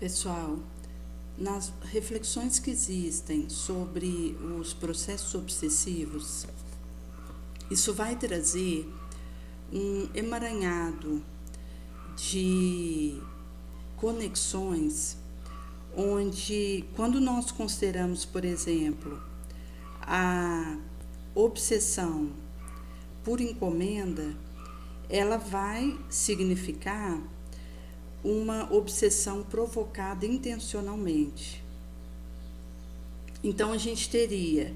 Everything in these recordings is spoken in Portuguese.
Pessoal, nas reflexões que existem sobre os processos obsessivos, isso vai trazer um emaranhado de conexões, onde, quando nós consideramos, por exemplo, a obsessão por encomenda, ela vai significar uma obsessão provocada intencionalmente. Então, a gente teria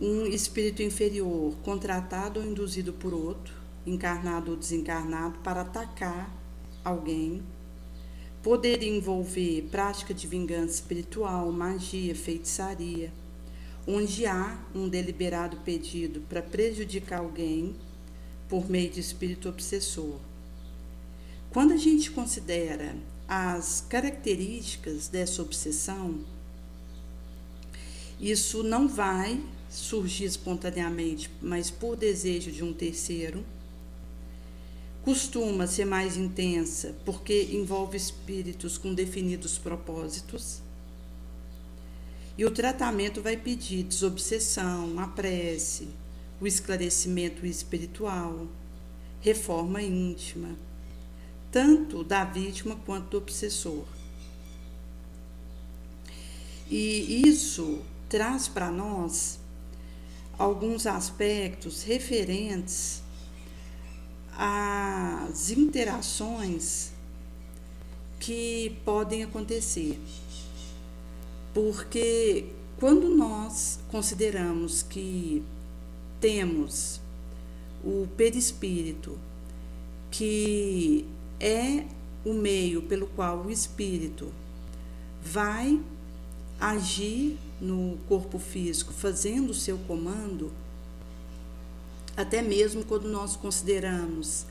um espírito inferior contratado ou induzido por outro, encarnado ou desencarnado, para atacar alguém. Poderia envolver prática de vingança espiritual, magia, feitiçaria, onde há um deliberado pedido para prejudicar alguém por meio de espírito obsessor. Quando a gente considera as características dessa obsessão, isso não vai surgir espontaneamente, mas por desejo de um terceiro. Costuma ser mais intensa porque envolve espíritos com definidos propósitos. E o tratamento vai pedir desobsessão, a prece, o esclarecimento espiritual, reforma íntima, tanto da vítima quanto do obsessor. E isso traz para nós alguns aspectos referentes às interações que podem acontecer. Porque quando nós consideramos que temos o perispírito, que é o meio pelo qual o espírito vai agir no corpo físico, fazendo o seu comando, até mesmo quando nós consideramos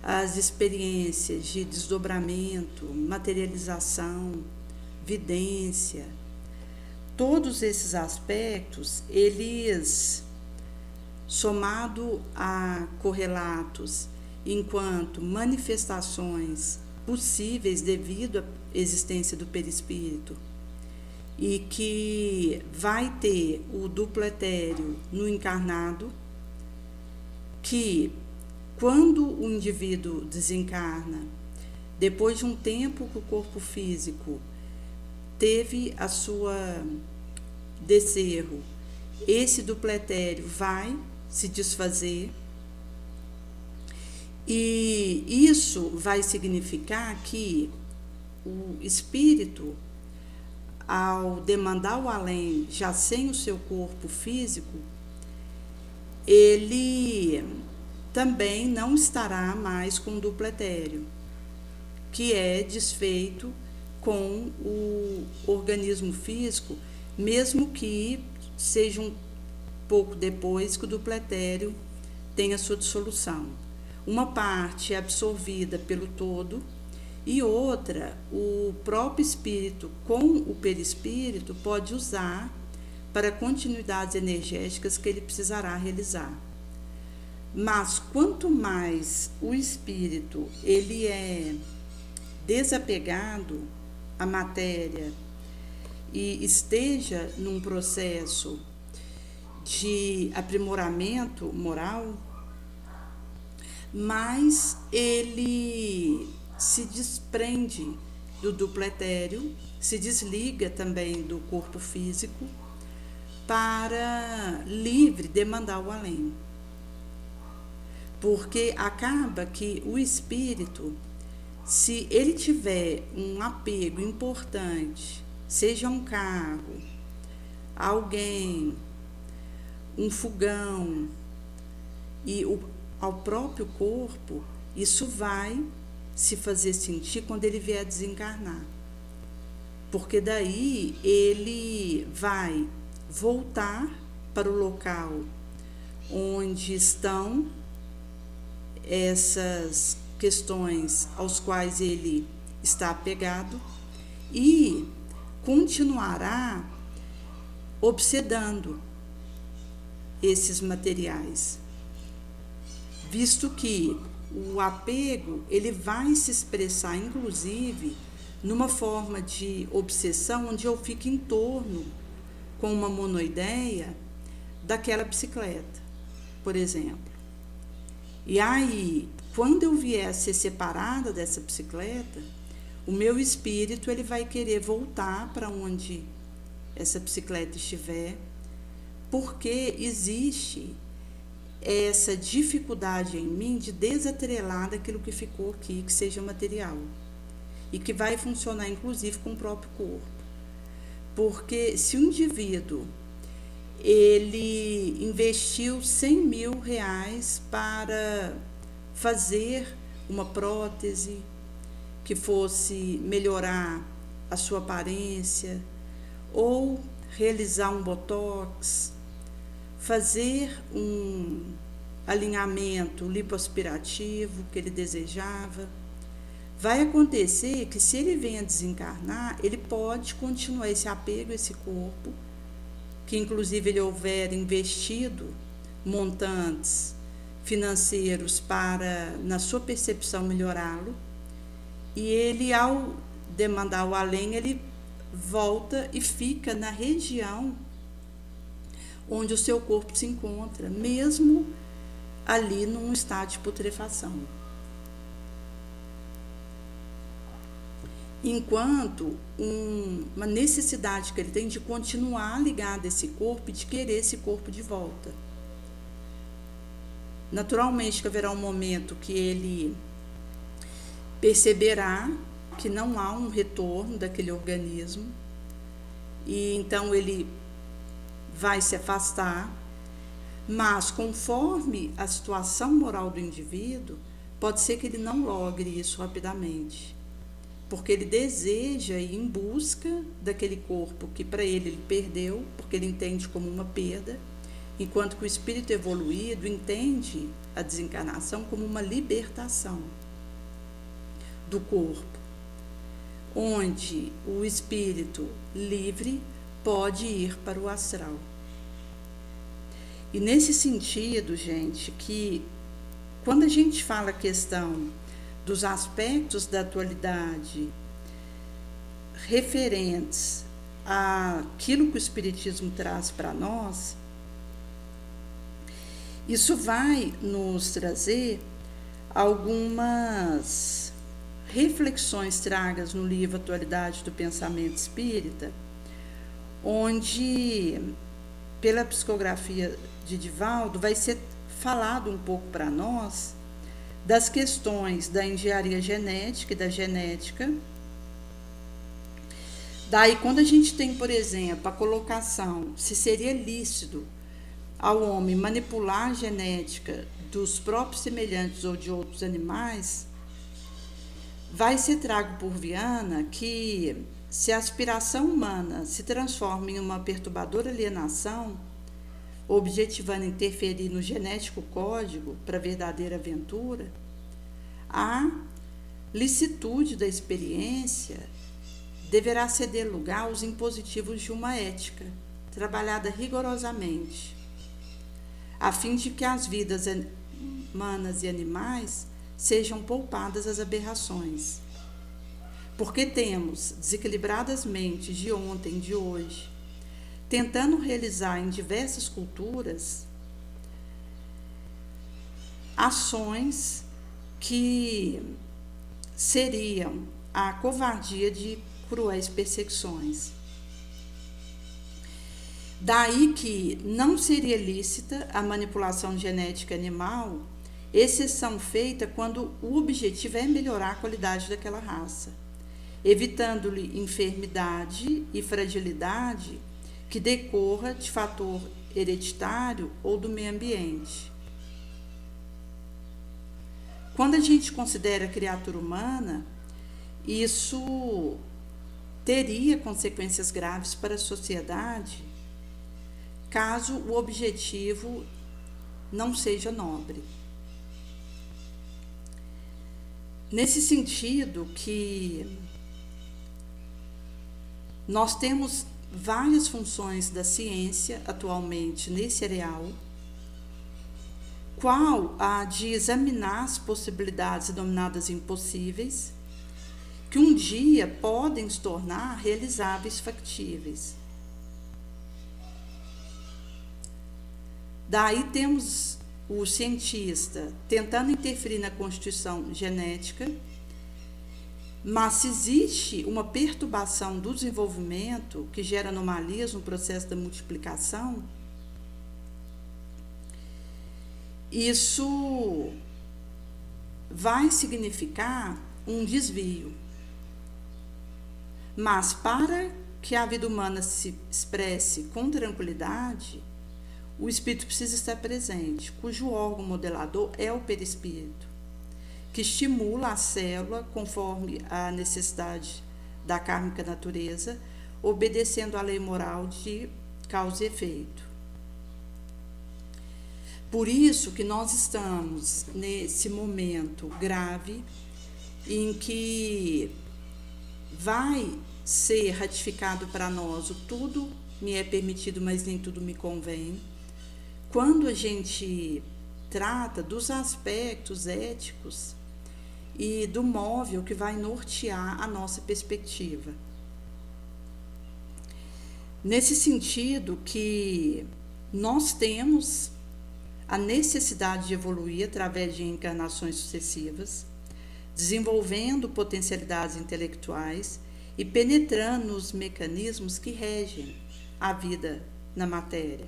as experiências de desdobramento, materialização, vidência, todos esses aspectos, eles, somado a correlatos enquanto manifestações possíveis devido à existência do perispírito, e que vai ter o duplo etéreo no encarnado, que quando o indivíduo desencarna, depois de um tempo que o corpo físico teve a sua descerro, esse duplo etéreo vai se desfazer. E isso vai significar que o espírito, ao demandar o além, já sem o seu corpo físico, ele também não estará mais com o duplo etéreo, que é desfeito com o organismo físico, mesmo que seja um pouco depois que o duplo etéreo tenha sua dissolução. Uma parte é absorvida pelo todo e outra, o próprio espírito com o perispírito pode usar para continuidades energéticas que ele precisará realizar. Mas quanto mais o espírito ele é desapegado à matéria e esteja num processo de aprimoramento moral, mais ele se desprende do duplo etéreo, se desliga também do corpo físico para livre demandar o além. Porque acaba que o espírito, se ele tiver um apego importante, seja um carro, alguém, um fogão e ao próprio corpo, isso vai se fazer sentir quando ele vier a desencarnar. Porque daí ele vai voltar para o local onde estão essas questões aos quais ele está apegado e continuará obsedando esses materiais, visto que o apego ele vai se expressar inclusive numa forma de obsessão, onde eu fico em torno, com uma monoideia, daquela bicicleta, por exemplo. E aí, quando eu vier a ser separada dessa bicicleta, o meu espírito ele vai querer voltar para onde essa bicicleta estiver, porque existe essa dificuldade em mim de desatrelar daquilo que ficou aqui, que seja material, e que vai funcionar inclusive com o próprio corpo. Porque se o indivíduo ele investiu 100 mil reais para fazer uma prótese que fosse melhorar a sua aparência, ou realizar um botox, fazer um alinhamento lipoaspirativo que ele desejava, vai acontecer que, se ele venha desencarnar, ele pode continuar esse apego a esse corpo, que inclusive ele houver investido montantes financeiros para, na sua percepção, melhorá-lo, e ele, ao demandar o além, ele volta e fica na região onde o seu corpo se encontra, mesmo ali num estado de putrefação. Enquanto uma necessidade que ele tem de continuar ligado a esse corpo e de querer esse corpo de volta. Naturalmente que haverá um momento que ele perceberá que não há um retorno daquele organismo, e então ele vai se afastar, mas conforme a situação moral do indivíduo, pode ser que ele não logre isso rapidamente, porque ele deseja ir em busca daquele corpo que para ele perdeu, porque ele entende como uma perda, enquanto que o espírito evoluído entende a desencarnação como uma libertação do corpo, onde o espírito livre pode ir para o astral. E nesse sentido, gente, que quando a gente fala a questão dos aspectos da atualidade referentes àquilo que o Espiritismo traz para nós, isso vai nos trazer algumas reflexões tragas no livro Atualidade do Pensamento Espírita, onde, pela psicografia de Divaldo, vai ser falado um pouco para nós das questões da engenharia genética e da genética. Daí, quando a gente tem, por exemplo, a colocação se seria lícito ao homem manipular a genética dos próprios semelhantes ou de outros animais, vai ser trago por Viana que, se a aspiração humana se transforma em uma perturbadora alienação, objetivando interferir no genético código para a verdadeira aventura, a licitude da experiência deverá ceder lugar aos impositivos de uma ética, trabalhada rigorosamente, a fim de que as vidas humanas e animais sejam poupadas às aberrações. Porque temos desequilibradas mentes de ontem e de hoje, tentando realizar em diversas culturas ações que seriam a covardia de cruéis perseguições. Daí que não seria lícita a manipulação genética animal, exceção feita quando o objetivo é melhorar a qualidade daquela raça, evitando-lhe enfermidade e fragilidade que decorra de fator hereditário ou do meio ambiente. Quando a gente considera a criatura humana, isso teria consequências graves para a sociedade, caso o objetivo não seja nobre. Nesse sentido que nós temos várias funções da ciência atualmente nesse areal, qual a de examinar as possibilidades denominadas impossíveis que um dia podem se tornar realizáveis, factíveis. Daí temos o cientista tentando interferir na constituição genética, mas se existe uma perturbação do desenvolvimento que gera anomalias no processo da multiplicação, isso vai significar um desvio. Mas para que a vida humana se expresse com tranquilidade, o espírito precisa estar presente, cujo órgão modelador é o perispírito, que estimula a célula conforme a necessidade da kármica natureza, obedecendo à lei moral de causa e efeito. Por isso que nós estamos nesse momento grave em que vai ser ratificado para nós o tudo me é permitido, mas nem tudo me convém. Quando a gente trata dos aspectos éticos e do móvel que vai nortear a nossa perspectiva. Nesse sentido que nós temos a necessidade de evoluir através de encarnações sucessivas, desenvolvendo potencialidades intelectuais e penetrando nos mecanismos que regem a vida na matéria.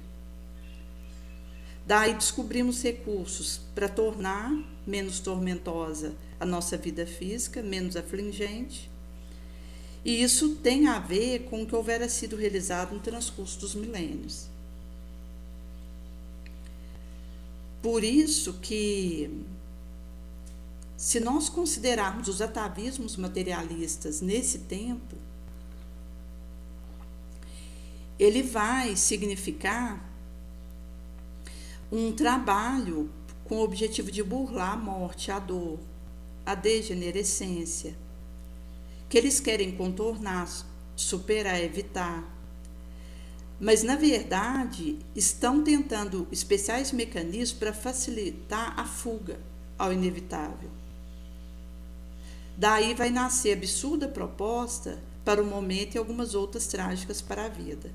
Daí descobrimos recursos para tornar menos tormentosa a nossa vida física, menos afligente, e isso tem a ver com o que houvera sido realizado no transcurso dos milênios. Por isso que, se nós considerarmos os atavismos materialistas nesse tempo, ele vai significar um trabalho com o objetivo de burlar a morte, a dor, a degenerescência, que eles querem contornar, superar, evitar. Mas, na verdade, estão tentando especiais mecanismos para facilitar a fuga ao inevitável. Daí vai nascer a absurda proposta para o momento e algumas outras trágicas para a vida.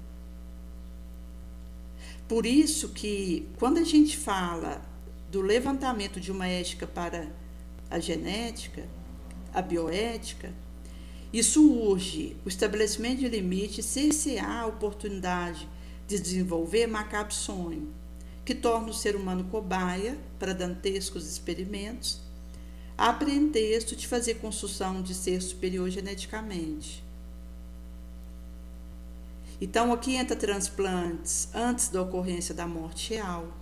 Por isso que, quando a gente fala do levantamento de uma ética para a genética, a bioética, isso urge o estabelecimento de limites e cercear a oportunidade de desenvolver macabro sonho, que torna o ser humano cobaia para dantescos experimentos, a pretexto de fazer construção de ser superior geneticamente. Então, aqui entra transplantes antes da ocorrência da morte real,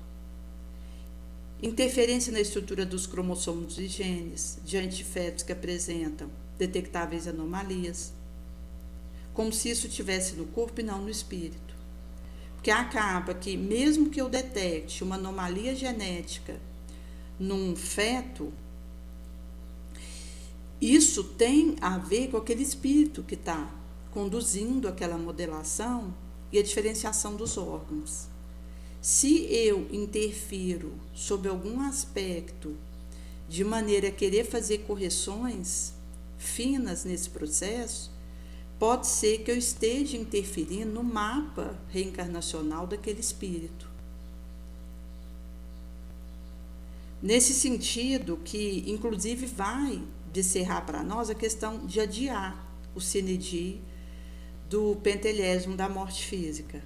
interferência na estrutura dos cromossomos e genes diante de fetos que apresentam detectáveis anomalias, como se isso estivesse no corpo e não no espírito. Porque acaba que, mesmo que eu detecte uma anomalia genética num feto, isso tem a ver com aquele espírito que está conduzindo aquela modelação e a diferenciação dos órgãos. Se eu interfiro sobre algum aspecto de maneira a querer fazer correções finas nesse processo, pode ser que eu esteja interferindo no mapa reencarnacional daquele espírito. Nesse sentido que, inclusive, vai descerrar para nós a questão de adiar o sine die do pentelésimo da morte física.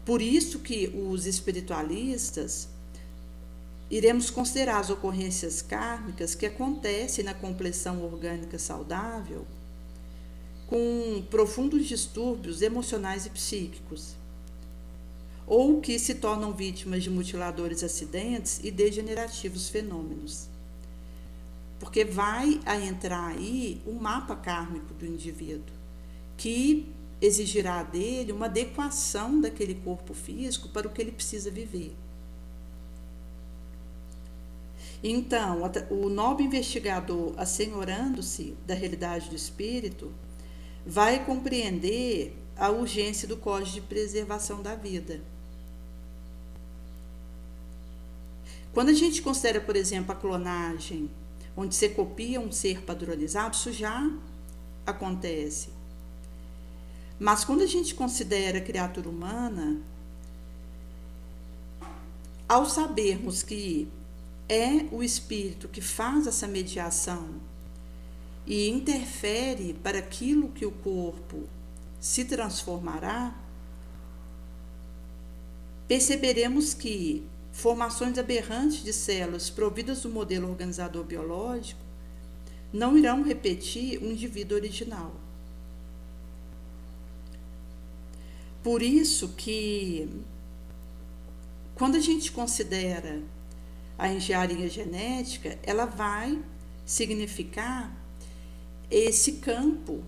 Por isso que os espiritualistas iremos considerar as ocorrências kármicas que acontecem na complexão orgânica saudável com profundos distúrbios emocionais e psíquicos, ou que se tornam vítimas de mutiladores acidentes e degenerativos fenômenos. Porque vai a entrar aí o mapa kármico do indivíduo, que exigirá dele uma adequação daquele corpo físico para o que ele precisa viver. Então, o nobre investigador, assenhorando-se da realidade do espírito, vai compreender a urgência do Código de Preservação da Vida. Quando a gente considera, por exemplo, a clonagem onde você copia um ser padronizado, isso já acontece. Mas quando a gente considera a criatura humana, ao sabermos que é o espírito que faz essa mediação e interfere para aquilo que o corpo se transformará, perceberemos que formações aberrantes de células providas do modelo organizador biológico não irão repetir o indivíduo original. Por isso que, quando a gente considera a engenharia genética, ela vai significar esse campo.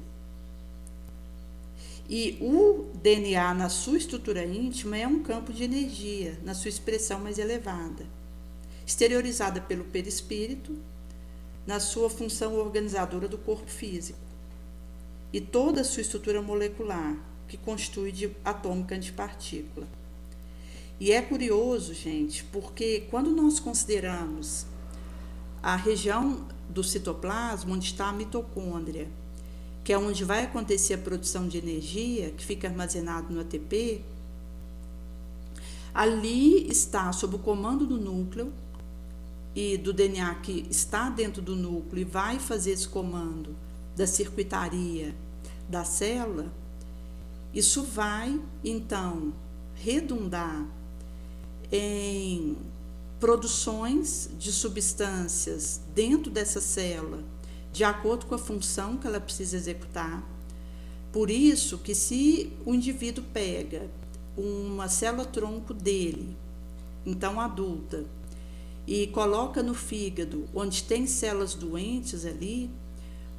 E o DNA, na sua estrutura íntima, é um campo de energia, na sua expressão mais elevada, exteriorizada pelo perispírito, na sua função organizadora do corpo físico, e toda a sua estrutura molecular, que constitui de atômica antipartícula. E é curioso, gente, porque quando nós consideramos a região do citoplasma, onde está a mitocôndria, que é onde vai acontecer a produção de energia, que fica armazenado no ATP, ali está sob o comando do núcleo e do DNA que está dentro do núcleo e vai fazer esse comando da circuitaria da célula. Isso vai, então, redundar em produções de substâncias dentro dessa célula, de acordo com a função que ela precisa executar. Por isso que, se o indivíduo pega uma célula-tronco dele, então adulta, e coloca no fígado, onde tem células doentes ali,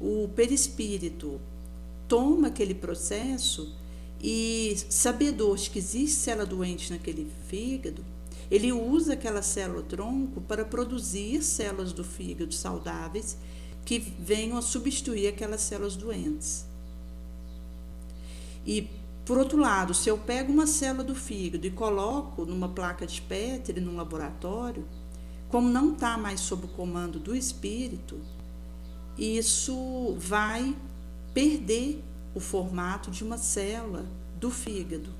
o perispírito toma aquele processo e, sabedor de que existe célula doente naquele fígado, ele usa aquela célula-tronco para produzir células do fígado saudáveis que venham a substituir aquelas células doentes. E, por outro lado, se eu pego uma célula do fígado e coloco numa placa de Petri, num laboratório, como não está mais sob o comando do espírito, isso vai perder o formato de uma célula do fígado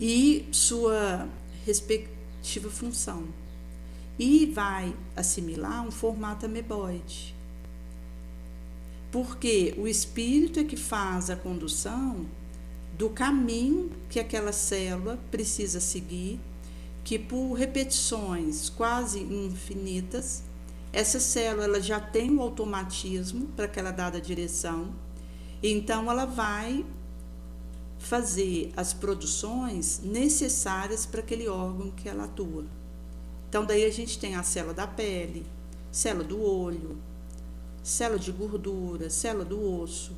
e sua respectiva função, e vai assimilar um formato ameboide, porque o espírito é que faz a condução do caminho que aquela célula precisa seguir, que por repetições quase infinitas, essa célula ela já tem o automatismo para aquela dada direção, então ela vai fazer as produções necessárias para aquele órgão que ela atua. Então, daí a gente tem a célula da pele, célula do olho, célula de gordura, célula do osso,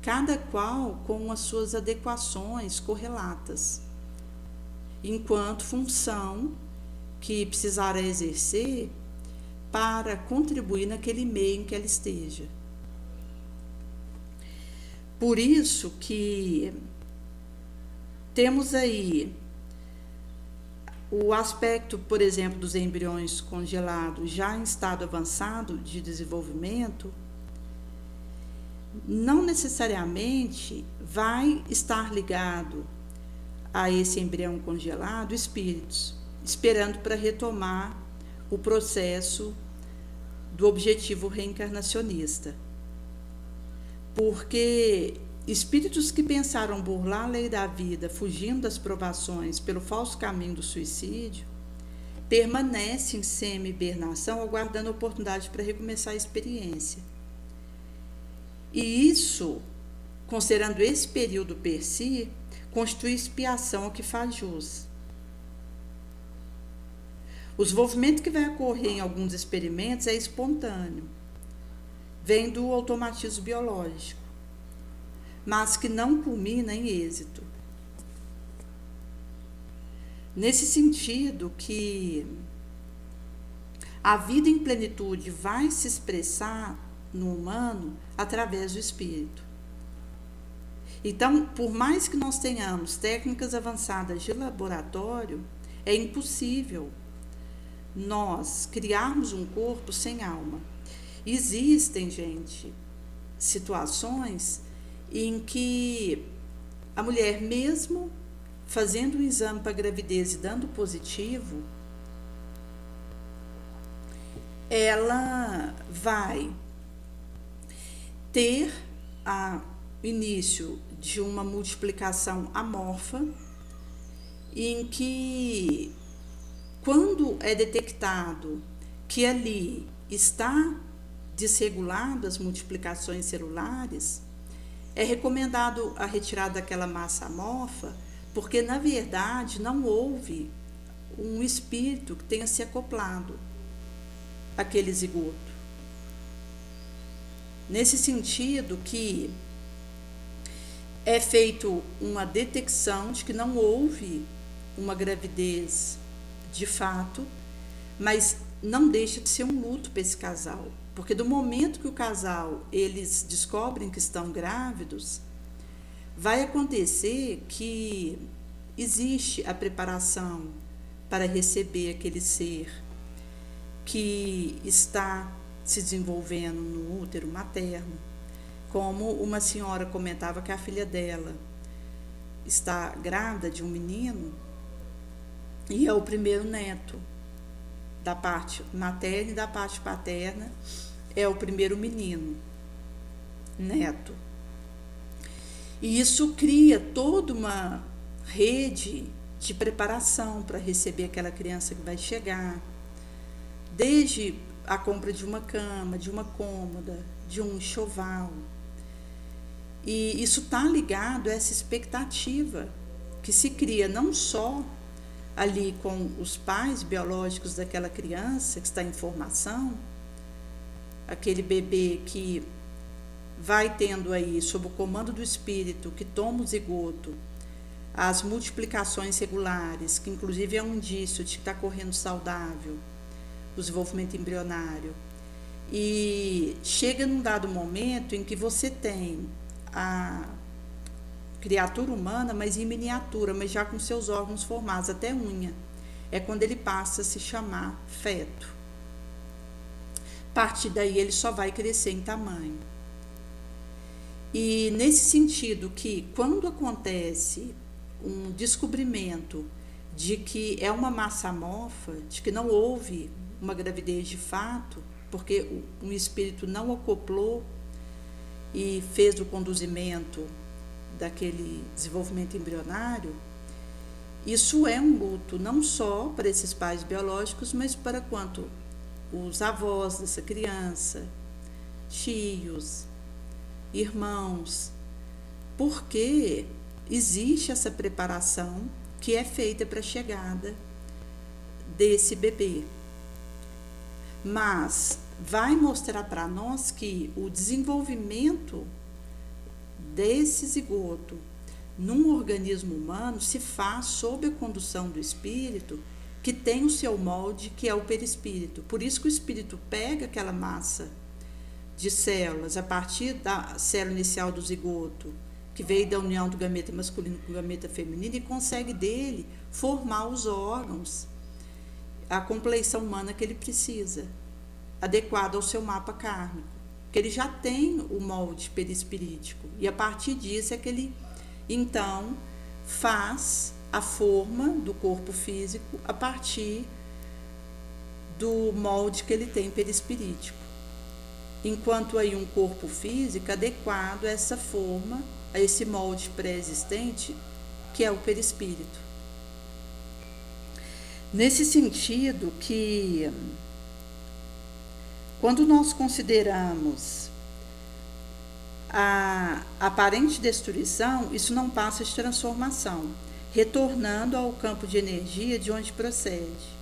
cada qual com as suas adequações correlatas, enquanto função que precisará exercer para contribuir naquele meio em que ela esteja. Por isso que temos aí o aspecto, por exemplo, dos embriões congelados já em estado avançado de desenvolvimento, não necessariamente vai estar ligado a esse embrião congelado espíritos, esperando para retomar o processo do objetivo reencarnacionista. Porque espíritos que pensaram burlar a lei da vida, fugindo das provações pelo falso caminho do suicídio, permanecem em semi-hibernação, aguardando a oportunidade para recomeçar a experiência. E isso, considerando esse período per si, constitui expiação ao que faz jus. O desenvolvimento que vai ocorrer em alguns experimentos é espontâneo, vem do automatismo biológico, mas que não culmina em êxito. Nesse sentido que a vida em plenitude vai se expressar no humano através do espírito. Então, por mais que nós tenhamos técnicas avançadas de laboratório, é impossível nós criarmos um corpo sem alma. Existem, gente, situações em que a mulher, mesmo fazendo um exame para gravidez e dando positivo, ela vai ter o início de uma multiplicação amorfa, em que, quando é detectado que ali está desregulado as multiplicações celulares, é recomendado a retirada daquela massa amorfa, porque, na verdade, não houve um espírito que tenha se acoplado àquele zigoto. Nesse sentido que é feito uma detecção de que não houve uma gravidez de fato, mas não deixa de ser um luto para esse casal, porque do momento que o casal, eles descobrem que estão grávidos, vai acontecer que existe a preparação para receber aquele ser que está se desenvolvendo no útero materno, como uma senhora comentava que a filha dela está grávida de um menino e é o primeiro neto da parte materna, e da parte paterna é o primeiro menino neto. E isso cria toda uma rede de preparação para receber aquela criança que vai chegar, desde a compra de uma cama, de uma cômoda, de um enxoval. E isso está ligado a essa expectativa que se cria não só ali com os pais biológicos daquela criança que está em formação, aquele bebê que vai tendo aí, sob o comando do espírito que toma o zigoto, as multiplicações regulares, que inclusive é um indício de que está correndo saudável o desenvolvimento embrionário. E chega num dado momento em que você tem a criatura humana, mas em miniatura, mas já com seus órgãos formados, até unha. É quando ele passa a se chamar feto. A partir daí ele só vai crescer em tamanho. E nesse sentido que, quando acontece um descobrimento de que é uma massa amorfa, de que não houve uma gravidez de fato, porque um espírito não acoplou e fez o conduzimento daquele desenvolvimento embrionário, isso é um luto não só para esses pais biológicos, mas para quanto os avós dessa criança, tios, irmãos, porque existe essa preparação que é feita para a chegada desse bebê. Mas vai mostrar para nós que o desenvolvimento desse zigoto num organismo humano se faz sob a condução do espírito, que tem o seu molde, que é o perispírito. Por isso que o espírito pega aquela massa de células a partir da célula inicial do zigoto, que veio da união do gameta masculino com o gameta feminino, e consegue dele formar os órgãos, a compleição humana que ele precisa, adequado ao seu mapa kármico, que ele já tem o molde perispirítico, e a partir disso é que ele então faz a forma do corpo físico a partir do molde que ele tem perispirítico, enquanto aí um corpo físico adequado a essa forma, a esse molde pré-existente, que é o perispírito. Nesse sentido que, quando nós consideramos a aparente destruição, isso não passa de transformação, retornando ao campo de energia de onde procede.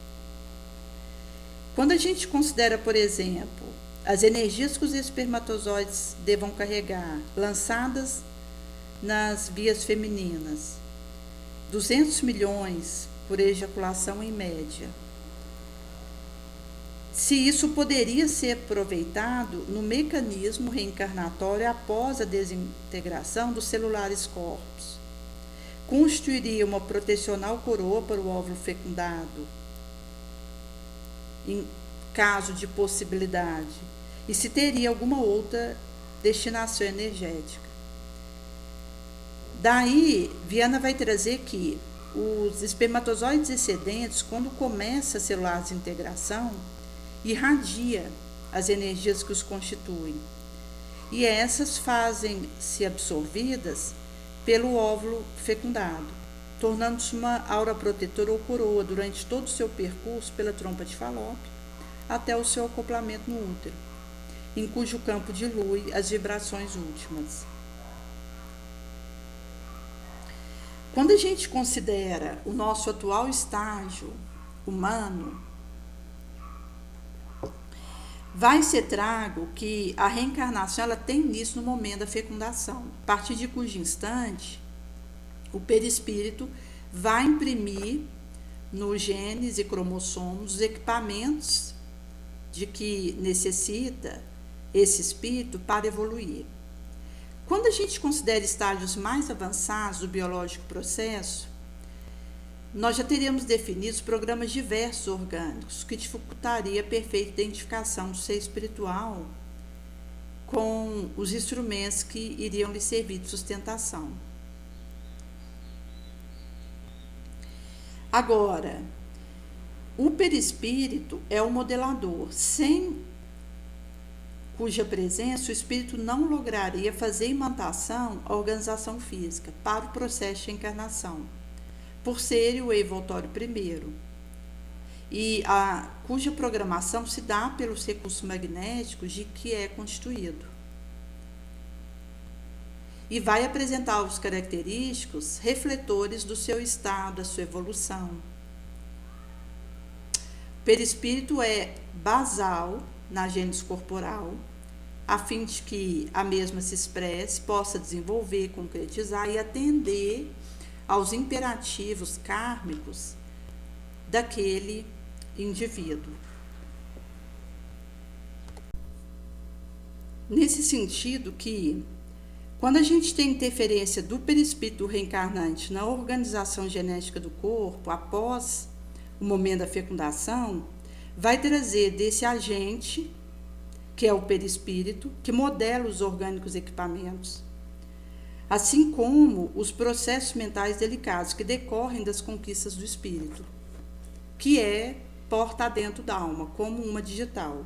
Quando a gente considera, por exemplo, as energias que os espermatozoides devam carregar, lançadas nas vias femininas, 200 milhões por ejaculação em média, se isso poderia ser aproveitado no mecanismo reencarnatório após a desintegração dos celulares corpos, constituiria uma protecional coroa para o óvulo fecundado, em caso de possibilidade, e se teria alguma outra destinação energética. Daí, Viana vai trazer que os espermatozoides excedentes, quando começa a celular desintegração, irradia as energias que os constituem. E essas fazem-se absorvidas pelo óvulo fecundado, tornando-se uma aura protetora ou coroa durante todo o seu percurso pela trompa de Falópio até o seu acoplamento no útero, em cujo campo dilui as vibrações últimas. Quando a gente considera o nosso atual estágio humano, vai ser trago que a reencarnação ela tem início no momento da fecundação, a partir de cujo instante o perispírito vai imprimir nos genes e cromossomos os equipamentos de que necessita esse espírito para evoluir. Quando a gente considera estágios mais avançados do biológico processo, nós já teríamos definido programas diversos orgânicos, que dificultaria a perfeita identificação do ser espiritual com os instrumentos que iriam lhe servir de sustentação. Agora, o perispírito é o modelador, sem cuja presença o espírito não lograria fazer imantação à organização física para o processo de encarnação, por ser o envoltório primeiro, e cuja programação se dá pelos recursos magnéticos de que é constituído. E vai apresentar os característicos refletores do seu estado, da sua evolução. O perispírito é basal na gênese corporal, a fim de que a mesma se expresse, possa desenvolver, concretizar e atender aos imperativos kármicos daquele indivíduo. Nesse sentido que, quando a gente tem interferência do perispírito reencarnante na organização genética do corpo, após o momento da fecundação, vai trazer desse agente, que é o perispírito, que modela os orgânicos equipamentos, assim como os processos mentais delicados que decorrem das conquistas do espírito, que é porta dentro da alma, como uma digital.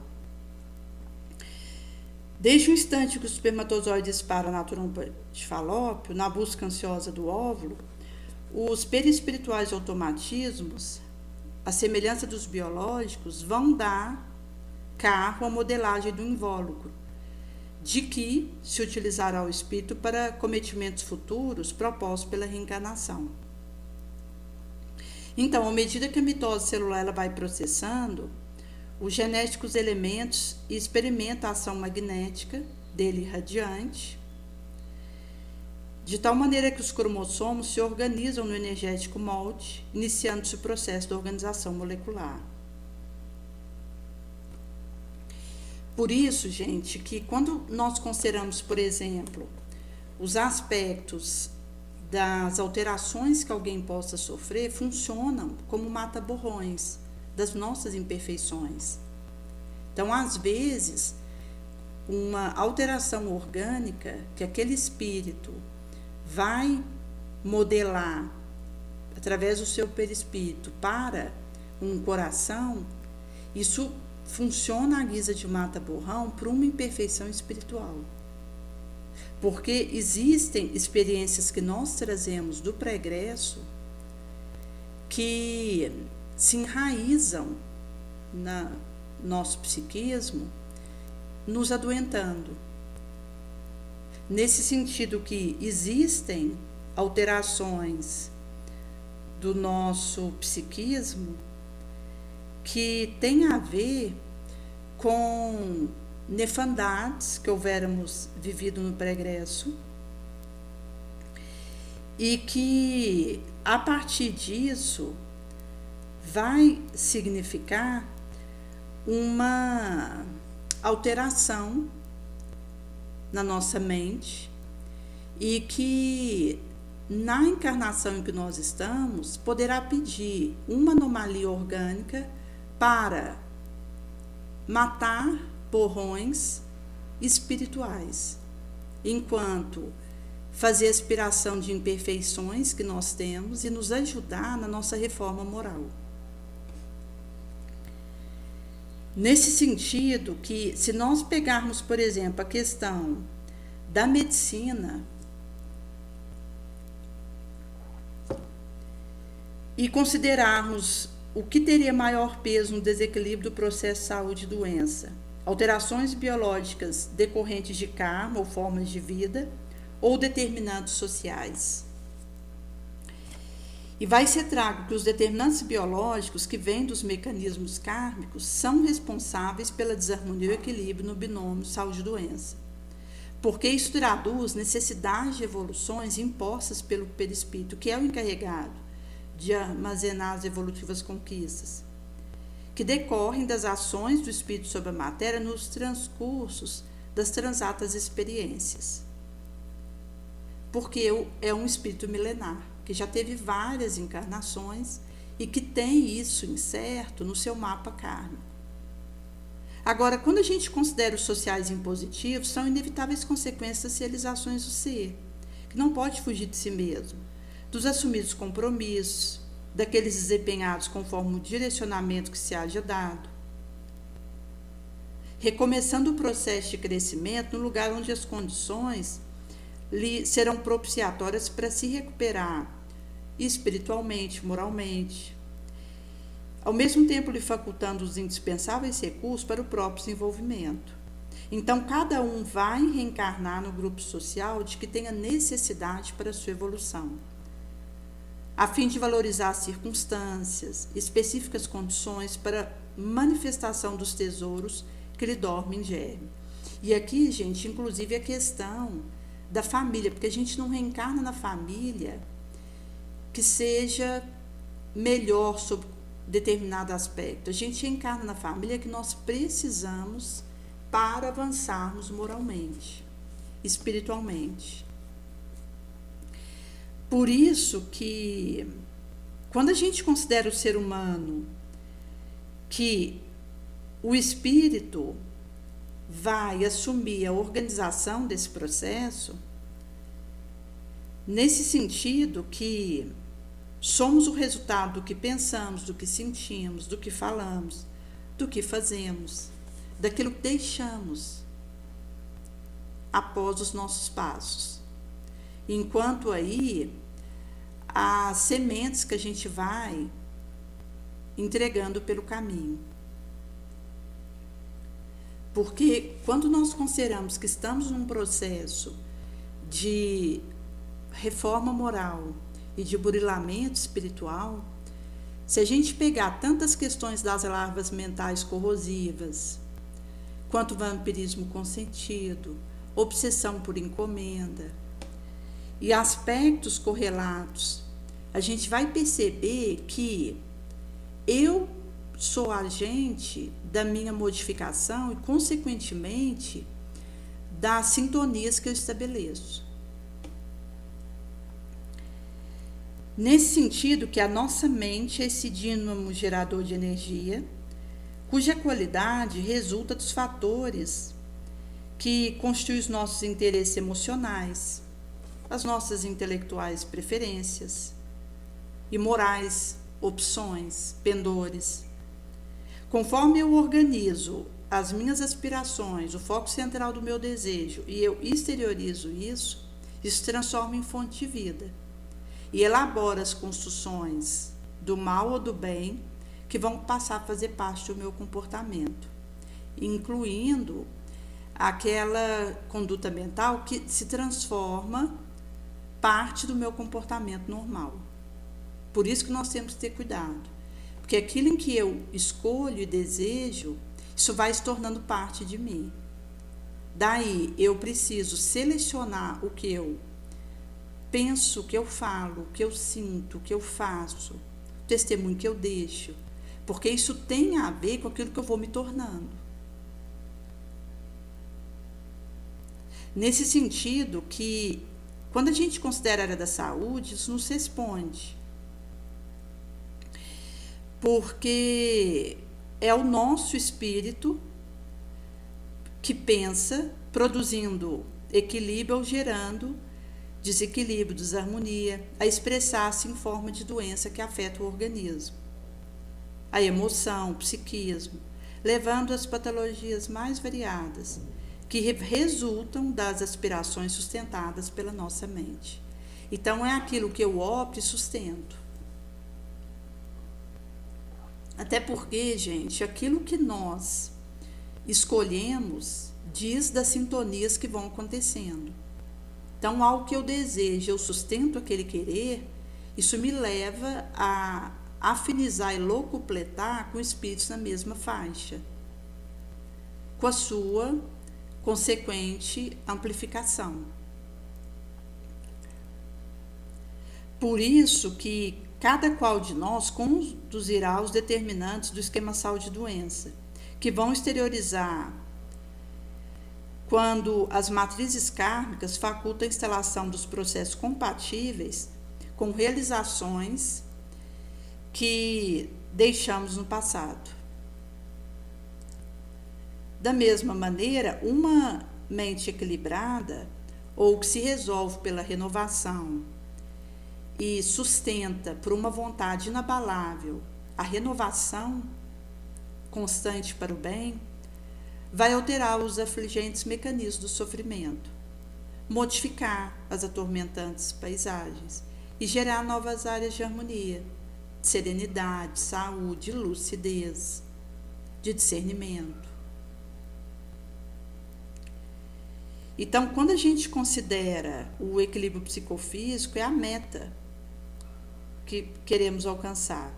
Desde o instante que os espermatozoides disparam na trompa de Falópio, na busca ansiosa do óvulo, os perispirituais automatismos, a semelhança dos biológicos, vão dar carro à modelagem do invólucro, de que se utilizará o espírito para cometimentos futuros propostos pela reencarnação. Então, à medida que a mitose celular ela vai processando, os genéticos elementos experimentam a ação magnética dele irradiante, de tal maneira que os cromossomos se organizam no energético molde, iniciando-se o processo de organização molecular. Por isso, gente, que quando nós consideramos, por exemplo, os aspectos das alterações que alguém possa sofrer, funcionam como mata-borrões das nossas imperfeições. Então, às vezes, uma alteração orgânica que aquele espírito vai modelar através do seu perispírito para um coração, isso funciona à guisa de mata-borrão para uma imperfeição espiritual. Porque existem experiências que nós trazemos do pregresso que se enraizam no nosso psiquismo, nos adoentando. Nesse sentido que existem alterações do nosso psiquismo que têm a ver com nefandades que houvéramos vivido no pregresso e que, a partir disso, vai significar uma alteração na nossa mente e que, na encarnação em que nós estamos, poderá pedir uma anomalia orgânica para matar borrões espirituais, enquanto fazer aspiração de imperfeições que nós temos e nos ajudar na nossa reforma moral. Nesse sentido que, se nós pegarmos, por exemplo, a questão da medicina e considerarmos o que teria maior peso no desequilíbrio do processo saúde e doença, alterações biológicas decorrentes de karma ou formas de vida, ou determinantes sociais. E vai ser trago que os determinantes biológicos que vêm dos mecanismos kármicos são responsáveis pela desarmonia e equilíbrio no binômio saúde e doença, porque isso traduz necessidades de evoluções impostas pelo perispírito, que é o encarregado de armazenar as evolutivas conquistas, que decorrem das ações do espírito sobre a matéria nos transcursos das transatas experiências. Porque é um espírito milenar, que já teve várias encarnações e que tem isso incerto no seu mapa kármico. Agora, quando a gente considera os sociais impositivos, são inevitáveis consequências das realizações do ser, que não pode fugir de si mesmo, dos assumidos compromissos, daqueles desempenhados conforme o direcionamento que se haja dado, recomeçando o processo de crescimento no lugar onde as condições serão propiciatórias para se recuperar espiritualmente, moralmente, ao mesmo tempo lhe facultando os indispensáveis recursos para o próprio desenvolvimento. Então, cada um vai reencarnar no grupo social de que tenha necessidade para a sua evolução, a fim de valorizar as circunstâncias, específicas condições para manifestação dos tesouros que lhe dormem em germe. E aqui, gente, inclusive a questão da família, porque a gente não reencarna na família que seja melhor sob determinado aspecto. A gente reencarna na família que nós precisamos para avançarmos moralmente, espiritualmente. Por isso que, quando a gente considera o ser humano que o espírito vai assumir a organização desse processo, nesse sentido que somos o resultado do que pensamos, do que sentimos, do que falamos, do que fazemos, daquilo que deixamos após os nossos passos. Enquanto aí, as sementes que a gente vai entregando pelo caminho. Porque quando nós consideramos que estamos num processo de reforma moral e de burilamento espiritual, se a gente pegar tantas questões das larvas mentais corrosivas, quanto vampirismo consentido, obsessão por encomenda e aspectos correlatos, a gente vai perceber que eu sou agente da minha modificação e, consequentemente, das sintonias que eu estabeleço. Nesse sentido que a nossa mente é esse dínamo gerador de energia, cuja qualidade resulta dos fatores que constituem os nossos interesses emocionais, as nossas intelectuais preferências e morais opções, pendores. Conforme eu organizo as minhas aspirações, o foco central do meu desejo, e eu exteriorizo isso se transforma em fonte de vida e elabora as construções do mal ou do bem que vão passar a fazer parte do meu comportamento, incluindo aquela conduta mental que se transforma parte do meu comportamento normal. Por isso que nós temos que ter cuidado, porque aquilo em que eu escolho e desejo, isso vai se tornando parte de mim. Daí eu preciso selecionar o que eu penso, o que eu falo, o que eu sinto, o que eu faço, o testemunho que eu deixo, porque isso tem a ver com aquilo que eu vou me tornando. Nesse sentido que, quando a gente considera a área da saúde, isso nos responde. Porque é o nosso espírito que pensa, produzindo equilíbrio ou gerando desequilíbrio, desarmonia, a expressar-se em forma de doença que afeta o organismo, a emoção, o psiquismo, levando às patologias mais variadas, que resultam das aspirações sustentadas pela nossa mente. Então, é aquilo que eu opto e sustento. Até porque, gente, aquilo que nós escolhemos diz das sintonias que vão acontecendo. Então, ao que eu desejo, eu sustento aquele querer, isso me leva a afinizar e locupletar com espíritos na mesma faixa, com a sua consequente amplificação. Por isso que cada qual de nós conduzirá os determinantes do esquema saúde-doença, que vão exteriorizar quando as matrizes kármicas facultam a instalação dos processos compatíveis com realizações que deixamos no passado. Da mesma maneira, uma mente equilibrada, ou que se resolve pela renovação e sustenta por uma vontade inabalável a renovação constante para o bem, vai alterar os afligentes mecanismos do sofrimento, modificar as atormentantes paisagens e gerar novas áreas de harmonia, de serenidade, saúde, lucidez, de discernimento. Então, quando a gente considera o equilíbrio psicofísico, é a meta que queremos alcançar.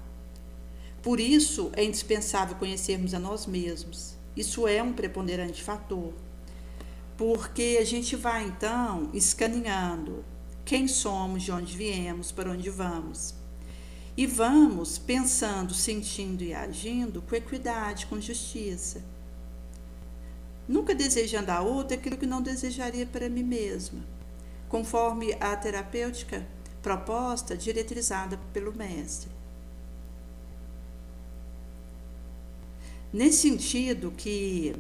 Por isso, é indispensável conhecermos a nós mesmos. Isso é um preponderante fator, porque a gente vai, então, escaneando quem somos, de onde viemos, para onde vamos. E vamos pensando, sentindo e agindo com equidade, com justiça. Nunca desejando a outra aquilo que não desejaria para mim mesma, conforme a terapêutica proposta, diretrizada pelo mestre. Nesse sentido que,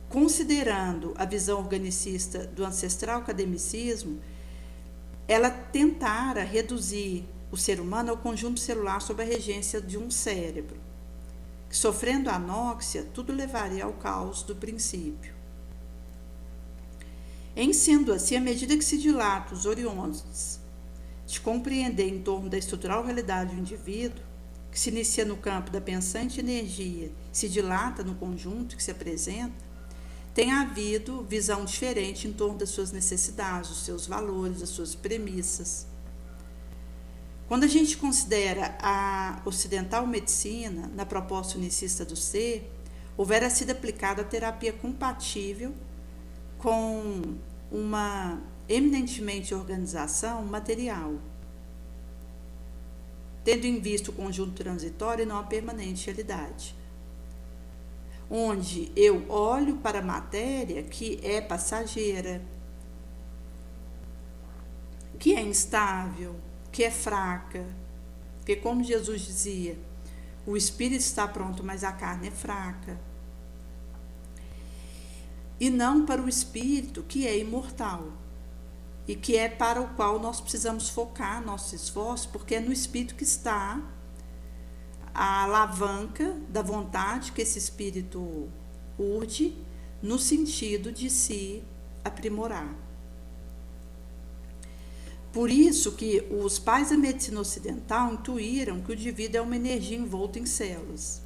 considerando a visão organicista do ancestral academicismo, ela tentara reduzir o ser humano ao conjunto celular sob a regência de um cérebro, que, sofrendo anóxia, tudo levaria ao caos do princípio. Em sendo assim, à medida que se dilata os horizontes de compreender em torno da estrutural realidade do indivíduo, que se inicia no campo da pensante energia, se dilata no conjunto que se apresenta, tem havido visão diferente em torno das suas necessidades, dos seus valores, das suas premissas. Quando a gente considera a ocidental medicina, na proposta unicista do ser, houvera sido aplicada a terapia compatível com uma eminentemente organização material, tendo em vista o conjunto transitório e não a permanente realidade, onde eu olho para a matéria que é passageira, que é instável, que é fraca, porque, como Jesus dizia, o espírito está pronto, mas a carne é fraca, e não para o espírito que é imortal, e que é para o qual nós precisamos focar nosso esforço, porque é no espírito que está a alavanca da vontade que esse espírito urge no sentido de se aprimorar. Por isso que os pais da medicina ocidental intuíram que o indivíduo é uma energia envolta em células.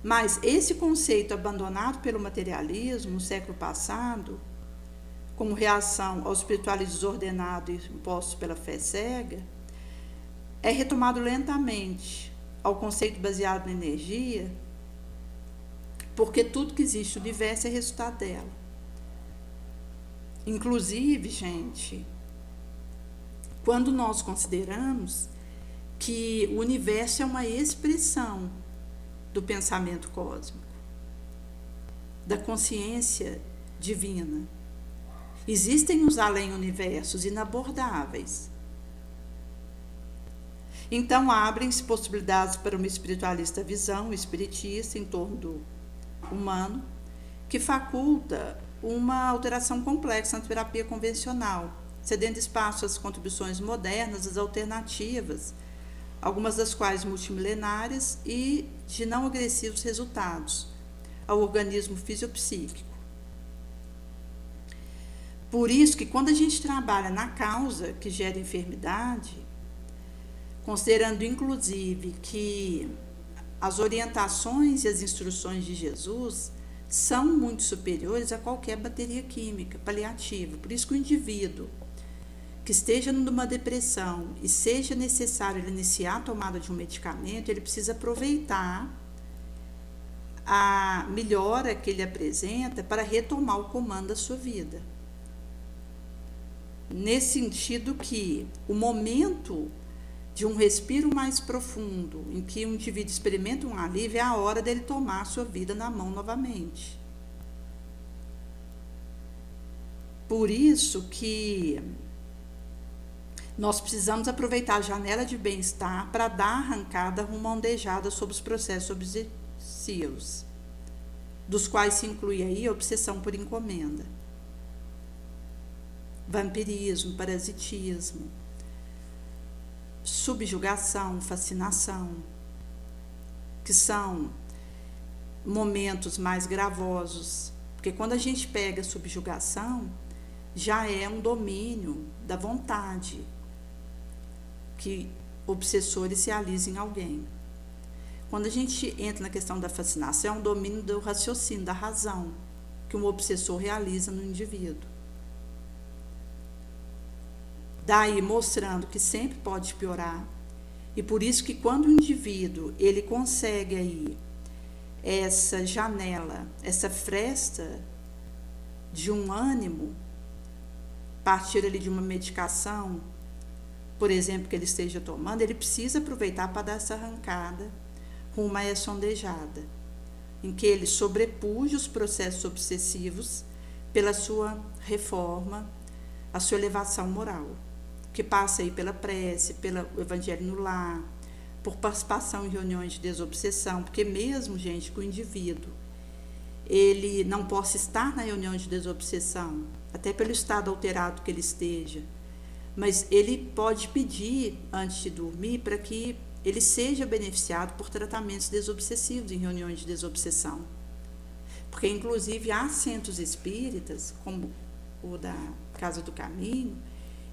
Mas esse conceito abandonado pelo materialismo no século passado, como reação ao espiritualismo desordenado imposto pela fé cega, é retomado lentamente ao conceito baseado na energia, porque tudo que existe no universo é resultado dela. Inclusive, gente, quando nós consideramos que o universo é uma expressão do pensamento cósmico, da consciência divina, existem os além-universos inabordáveis. Então, abrem-se possibilidades para uma espiritualista visão, espiritista, em torno do humano que faculta uma alteração complexa na terapia convencional, cedendo espaço às contribuições modernas, às alternativas, algumas das quais multimilenárias e de não agressivos resultados ao organismo fisiopsíquico. Por isso que quando a gente trabalha na causa que gera enfermidade, considerando inclusive que as orientações e as instruções de Jesus são muito superiores a qualquer bateria química paliativa. Por isso que o indivíduo que esteja numa depressão e seja necessário ele iniciar a tomada de um medicamento, ele precisa aproveitar a melhora que ele apresenta para retomar o comando da sua vida. Nesse sentido que o momento de um respiro mais profundo, em que o indivíduo experimenta um alívio, é a hora dele tomar a sua vida na mão novamente. Por isso que nós precisamos aproveitar a janela de bem-estar para dar arrancada rumo a ondejada sobre os processos obsessivos, dos quais se inclui aí a obsessão por encomenda, vampirismo, parasitismo, subjugação, fascinação, que são momentos mais gravosos, porque quando a gente pega a subjugação, já é um domínio da vontade que obsessores se realizam em alguém. Quando a gente entra na questão da fascinação, é um domínio do raciocínio, da razão, que um obsessor realiza no indivíduo. Daí mostrando que sempre pode piorar, e por isso que quando o indivíduo ele consegue aí essa janela, essa fresta de um ânimo, a partir ali de uma medicação, por exemplo, que ele esteja tomando, ele precisa aproveitar para dar essa arrancada rumo a essa ondejada, em que ele sobrepuja os processos obsessivos pela sua reforma, a sua elevação moral, que passa aí pela prece, pelo evangelho no lar, por participação em reuniões de desobsessão, porque mesmo, gente, que o indivíduo ele não possa estar na reunião de desobsessão, até pelo estado alterado que ele esteja, mas ele pode pedir antes de dormir para que ele seja beneficiado por tratamentos desobsessivos em reuniões de desobsessão. Porque, inclusive, há centros espíritas, como o da Casa do Caminho,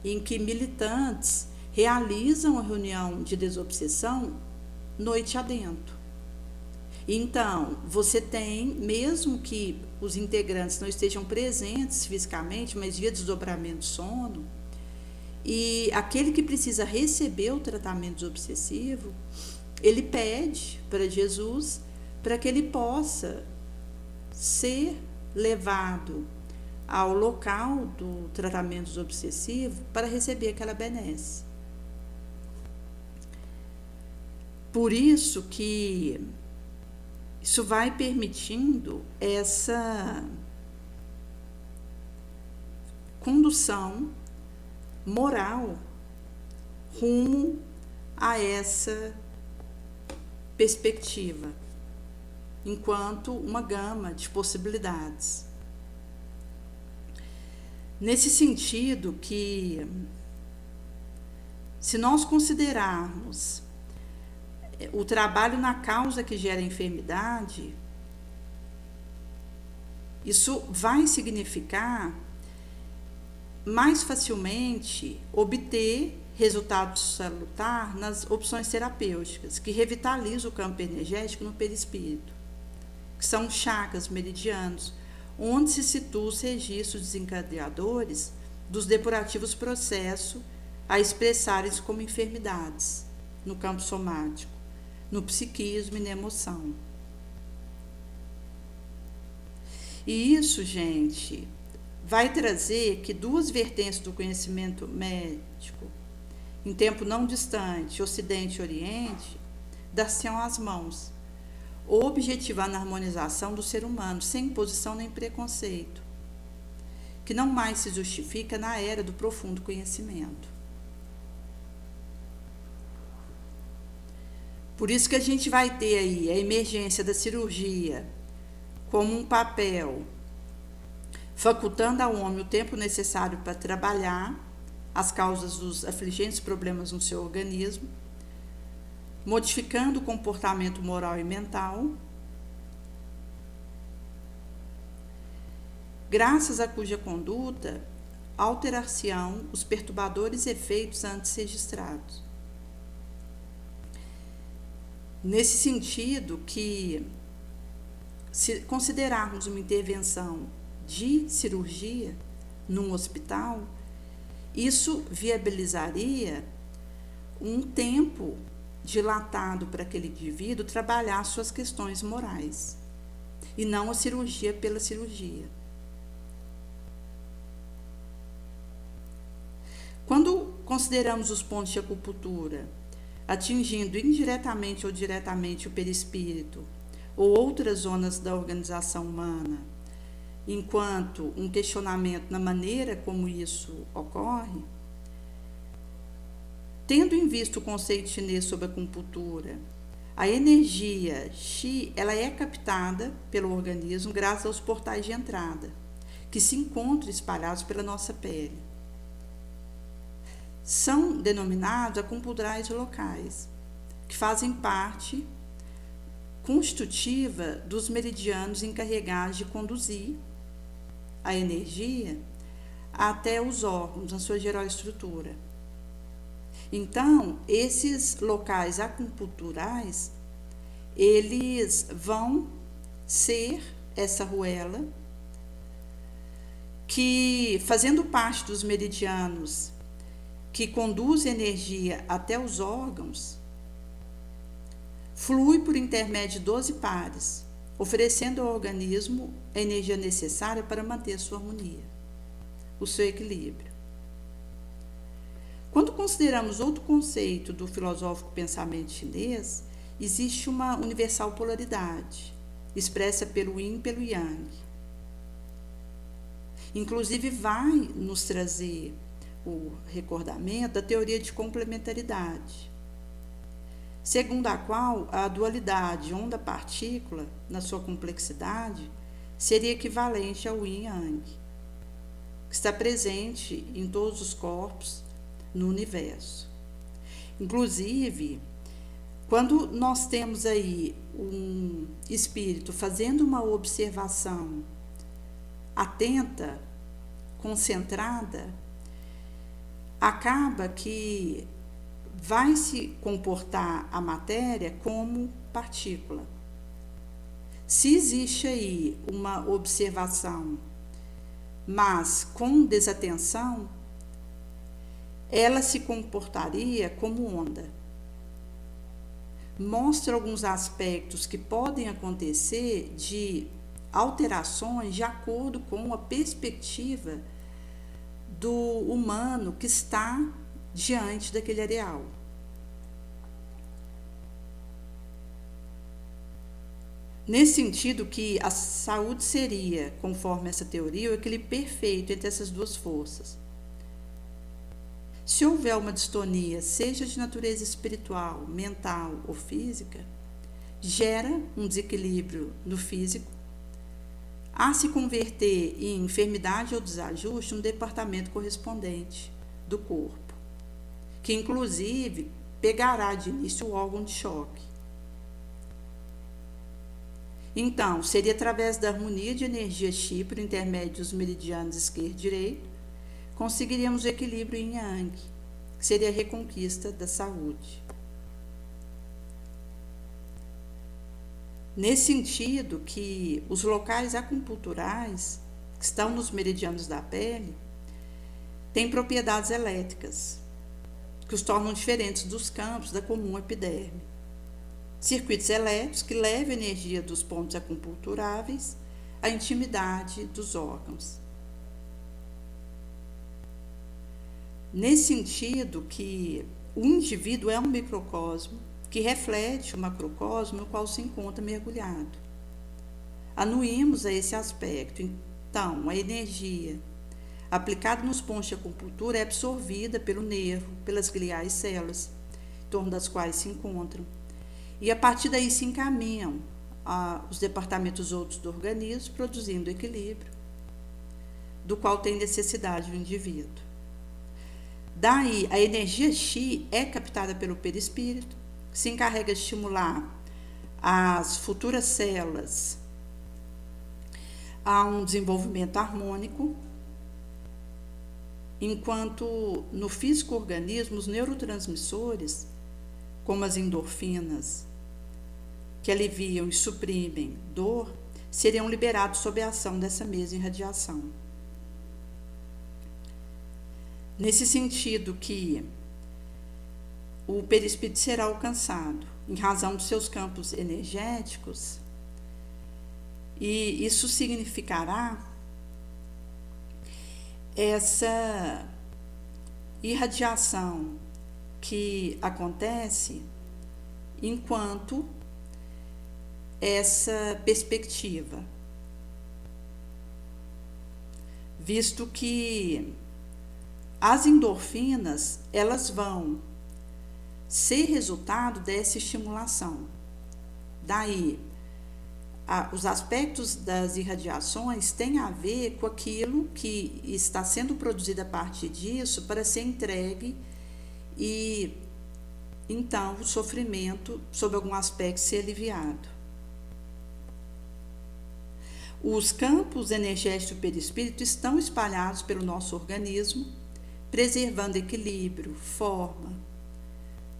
em que militantes realizam a reunião de desobsessão noite adentro. Então, você tem, mesmo que os integrantes não estejam presentes fisicamente, mas via desdobramento de sono, e aquele que precisa receber o tratamento obsessivo, ele pede para Jesus para que ele possa ser levado ao local do tratamento obsessivo para receber aquela benesse. Por isso que isso vai permitindo essa condução moral rumo a essa perspectiva, enquanto uma gama de possibilidades. Nesse sentido que, se nós considerarmos o trabalho na causa que gera a enfermidade, isso vai significar mais facilmente obter resultado salutar nas opções terapêuticas, que revitalizam o campo energético no perispírito, que são chakras meridianos, onde se situam os registros desencadeadores dos depurativos processos a expressarem-se como enfermidades no campo somático, no psiquismo e na emoção. E isso, gente, vai trazer que duas vertentes do conhecimento médico, em tempo não distante, Ocidente e Oriente, dar-se-ão as mãos, objetivando a harmonização do ser humano, sem imposição nem preconceito, que não mais se justifica na era do profundo conhecimento. Por isso que a gente vai ter aí a emergência da cirurgia como um papel facultando ao homem o tempo necessário para trabalhar as causas dos afligentes problemas no seu organismo, modificando o comportamento moral e mental, graças a cuja conduta alterar-se-ão os perturbadores efeitos antes registrados. Nesse sentido que, se considerarmos uma intervenção de cirurgia num hospital, isso viabilizaria um tempo dilatado para aquele indivíduo trabalhar suas questões morais, e não a cirurgia pela cirurgia. Quando consideramos os pontos de acupuntura atingindo indiretamente ou diretamente o perispírito ou outras zonas da organização humana, enquanto um questionamento na maneira como isso ocorre, tendo em vista o conceito chinês sobre a acupuntura, a energia Qi, ela é captada pelo organismo graças aos portais de entrada, que se encontram espalhados pela nossa pele. São denominados acupunturais locais, que fazem parte constitutiva dos meridianos encarregados de conduzir a energia até os órgãos, na sua geral estrutura. Então, esses locais acupunturais, eles vão ser essa arruela que, fazendo parte dos meridianos que conduz energia até os órgãos, flui por intermédio de 12 pares, oferecendo ao organismo a energia necessária para manter a sua harmonia, o seu equilíbrio. Quando consideramos outro conceito do filosófico pensamento chinês, existe uma universal polaridade, expressa pelo Yin e pelo Yang. Inclusive vai nos trazer o recordamento da teoria de complementaridade, segundo a qual a dualidade onda-partícula, na sua complexidade, seria equivalente ao Yin-Yang, que está presente em todos os corpos no universo. Inclusive, quando nós temos aí um espírito fazendo uma observação atenta, concentrada, acaba que vai se comportar a matéria como partícula. Se existe aí uma observação, mas com desatenção, ela se comportaria como onda. Mostra alguns aspectos que podem acontecer de alterações de acordo com a perspectiva do humano que está diante daquele areal. Nesse sentido que a saúde seria, conforme essa teoria, o equilíbrio perfeito entre essas duas forças. Se houver uma distonia, seja de natureza espiritual, mental ou física, gera um desequilíbrio no físico, a se converter em enfermidade ou desajuste no departamento correspondente do corpo, que inclusive pegará de início o órgão de choque. Então, seria através da harmonia de energia Qi por intermédio dos meridianos esquerdo e direito, conseguiríamos o equilíbrio em Yang, que seria a reconquista da saúde. Nesse sentido que os locais acupunturais, que estão nos meridianos da pele, têm propriedades elétricas, que os tornam diferentes dos campos da comum epiderme. Circuitos elétricos que levam a energia dos pontos acupunturáveis à intimidade dos órgãos. Nesse sentido que o indivíduo é um microcosmo que reflete o macrocosmo no qual se encontra mergulhado. Anuímos a esse aspecto. Então, a energia aplicada nos pontos de acupuntura é absorvida pelo nervo, pelas gliais células, em torno das quais se encontram, e a partir daí se encaminham os departamentos outros do organismo, produzindo equilíbrio, do qual tem necessidade o indivíduo. Daí, a energia Chi é captada pelo perispírito, que se encarrega de estimular as futuras células a um desenvolvimento harmônico, enquanto no físico-organismo os neurotransmissores, como as endorfinas, que aliviam e suprimem dor, seriam liberados sob a ação dessa mesma irradiação. Nesse sentido que o perispírito será alcançado em razão dos seus campos energéticos, e isso significará essa irradiação que acontece enquanto essa perspectiva, visto que as endorfinas, elas vão ser resultado dessa estimulação. Daí, os aspectos das irradiações têm a ver com aquilo que está sendo produzido a partir disso para ser entregue e, então, o sofrimento, sob algum aspecto, ser aliviado. Os campos energéticos do perispírito estão espalhados pelo nosso organismo, preservando equilíbrio, forma,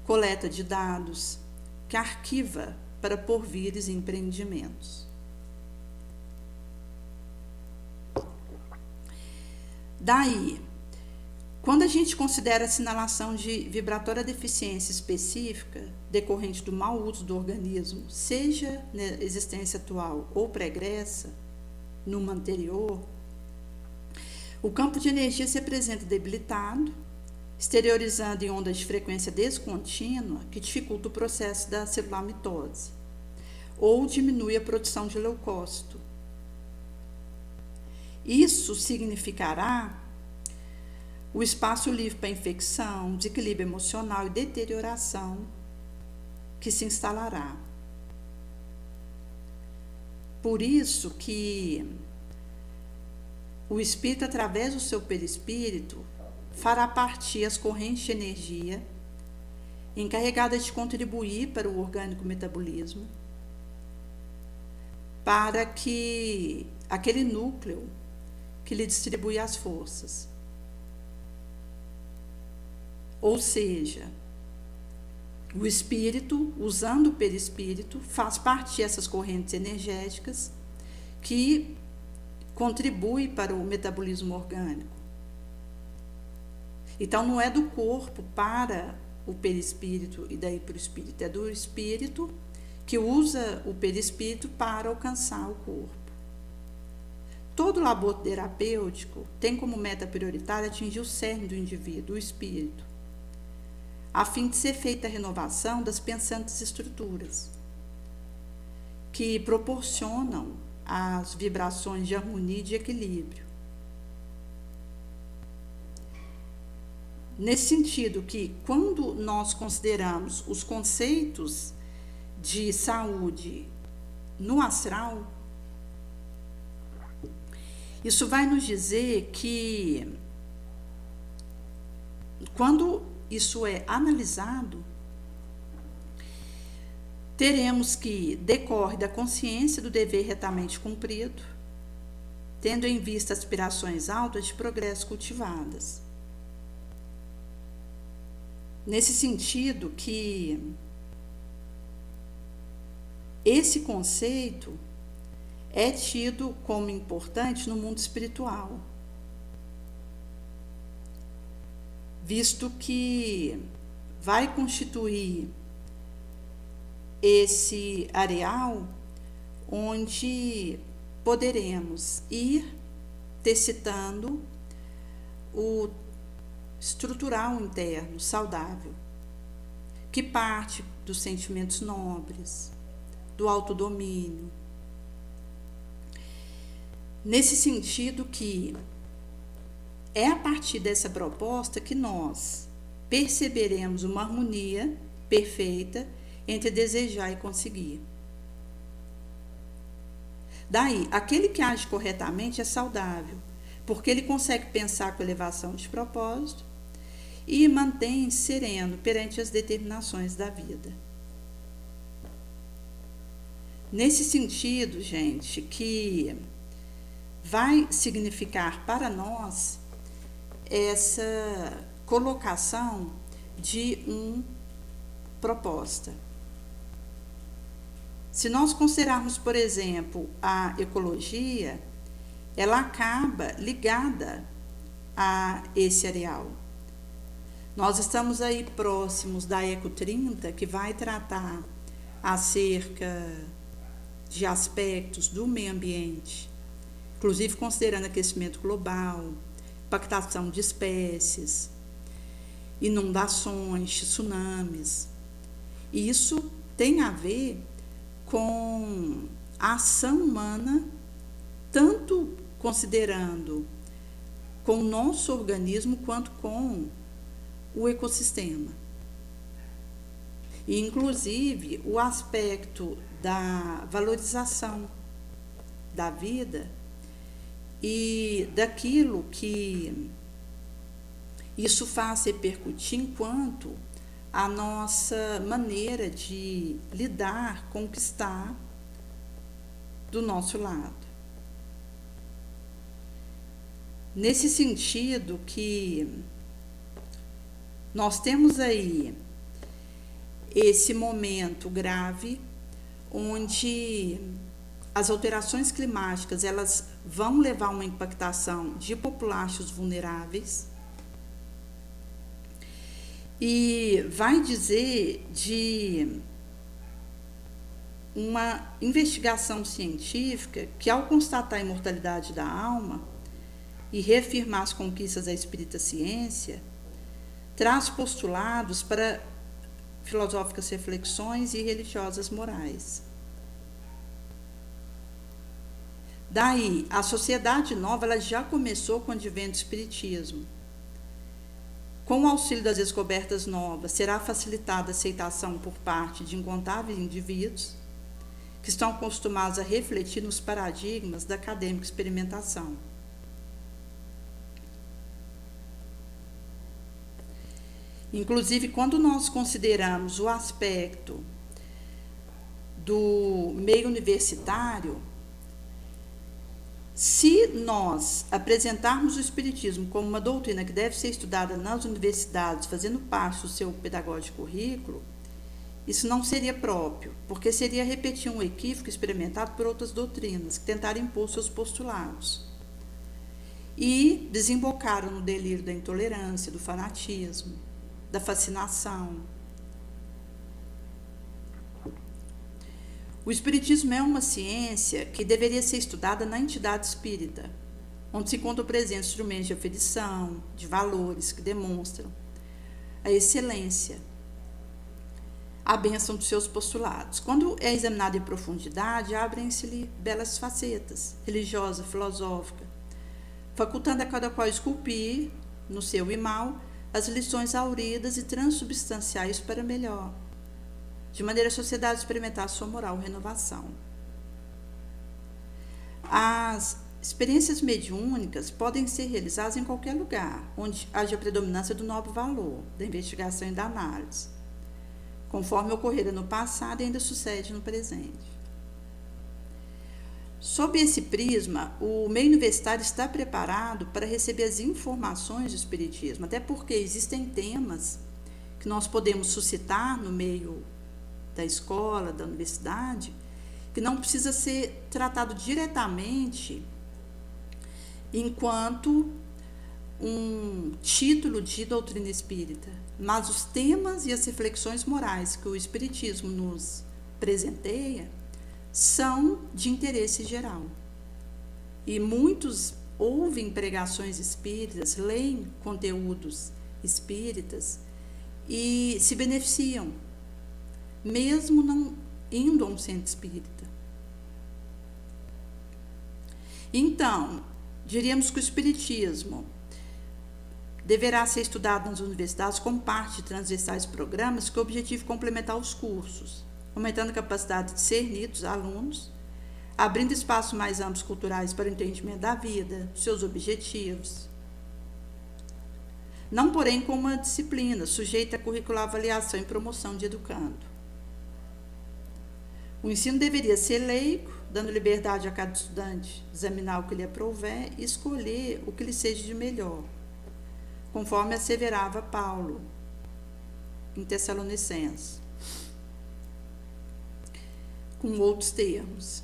coleta de dados, que arquiva para porvires e empreendimentos. Daí, quando a gente considera a assinalação de vibratória deficiência específica decorrente do mau uso do organismo, seja na existência atual ou pregressa, numa anterior, o campo de energia se apresenta debilitado, exteriorizando em ondas de frequência descontínua, que dificulta o processo da celular mitose, ou diminui a produção de leucócito. Isso significará o espaço livre para infecção, desequilíbrio emocional e deterioração que se instalará. Por isso que o espírito, através do seu perispírito, fará partir as correntes de energia encarregadas de contribuir para o orgânico metabolismo, para que aquele núcleo que lhe distribui as forças. Ou seja, o espírito, usando o perispírito, faz partir essas correntes energéticas que contribuem para o metabolismo orgânico. Então, não é do corpo para o perispírito e daí para o espírito, é do espírito que usa o perispírito para alcançar o corpo. Todo labor terapêutico tem como meta prioritária atingir o cerne do indivíduo, o espírito, a fim de ser feita a renovação das pensantes estruturas, que proporcionam as vibrações de harmonia e de equilíbrio. Nesse sentido que, quando nós consideramos os conceitos de saúde no astral, isso vai nos dizer que, quando isso é analisado, teremos que decorre da consciência do dever retamente cumprido, tendo em vista aspirações altas de progresso cultivadas. Nesse sentido que esse conceito é tido como importante no mundo espiritual, visto que vai constituir esse areal onde poderemos ir tecitando o estrutural interno saudável, que parte dos sentimentos nobres, do autodomínio. Nesse sentido que é a partir dessa proposta que nós perceberemos uma harmonia perfeita entre desejar e conseguir. Daí, aquele que age corretamente é saudável, porque ele consegue pensar com elevação de propósito e mantém-se sereno perante as determinações da vida. Nesse sentido, gente, que vai significar para nós essa colocação de uma proposta. Se nós considerarmos, por exemplo, a ecologia, ela acaba ligada a esse areal. Nós estamos aí próximos da Eco 30, que vai tratar acerca de aspectos do meio ambiente, inclusive considerando aquecimento global, impactação de espécies, inundações, tsunamis. E isso tem a ver com a ação humana, tanto considerando com o nosso organismo quanto com o ecossistema. E, inclusive, o aspecto da valorização da vida e daquilo que isso faz repercutir enquanto a nossa maneira de lidar com o que está do nosso lado. Nesse sentido que nós temos aí esse momento grave onde as alterações climáticas elas vão levar a uma impactação de populações vulneráveis e vai dizer de uma investigação científica que, ao constatar a imortalidade da alma e reafirmar as conquistas da espírita ciência, traz postulados para filosóficas reflexões e religiosas morais. Daí, a sociedade nova ela já começou com o advento do espiritismo. Com o auxílio das descobertas novas, será facilitada a aceitação por parte de incontáveis indivíduos que estão acostumados a refletir nos paradigmas da acadêmica experimentação. Inclusive, quando nós consideramos o aspecto do meio universitário, se nós apresentarmos o Espiritismo como uma doutrina que deve ser estudada nas universidades, fazendo parte do seu pedagógico currículo, isso não seria próprio, porque seria repetir um equívoco experimentado por outras doutrinas que tentaram impor seus postulados e desembocaram no delírio da intolerância, do fanatismo, da fascinação. O Espiritismo é uma ciência que deveria ser estudada na entidade espírita, onde se encontram presentes instrumentos de aferição, de valores que demonstram a excelência, a bênção dos seus postulados. Quando é examinado em profundidade, abrem-se-lhe belas facetas, religiosa, filosófica, facultando a cada qual esculpir, no seu e mal, as lições auridas e transubstanciais para melhor, de maneira a sociedade experimentar sua moral renovação. As experiências mediúnicas podem ser realizadas em qualquer lugar, onde haja predominância do nobre valor, da investigação e da análise, conforme ocorrera no passado e ainda sucede no presente. Sob esse prisma, o meio universitário está preparado para receber as informações do Espiritismo, até porque existem temas que nós podemos suscitar no meio da escola, da universidade, que não precisa ser tratado diretamente enquanto um título de doutrina espírita, mas os temas e as reflexões morais que o Espiritismo nos presenteia são de interesse geral. E muitos ouvem pregações espíritas, leem conteúdos espíritas e se beneficiam, mesmo não indo a um centro espírita. Então, diríamos que o Espiritismo deverá ser estudado nas universidades como parte de transversais programas com o objetivo de complementar os cursos, aumentando a capacidade de discernir dos alunos abrindo espaços mais amplos culturais para o entendimento da vida, seus objetivos. Não, porém, como uma disciplina sujeita a curricular avaliação e promoção de educando. O ensino deveria ser laico, dando liberdade a cada estudante examinar o que lhe aprouver e escolher o que lhe seja de melhor, conforme asseverava Paulo em Tessalonicenses, com outros termos.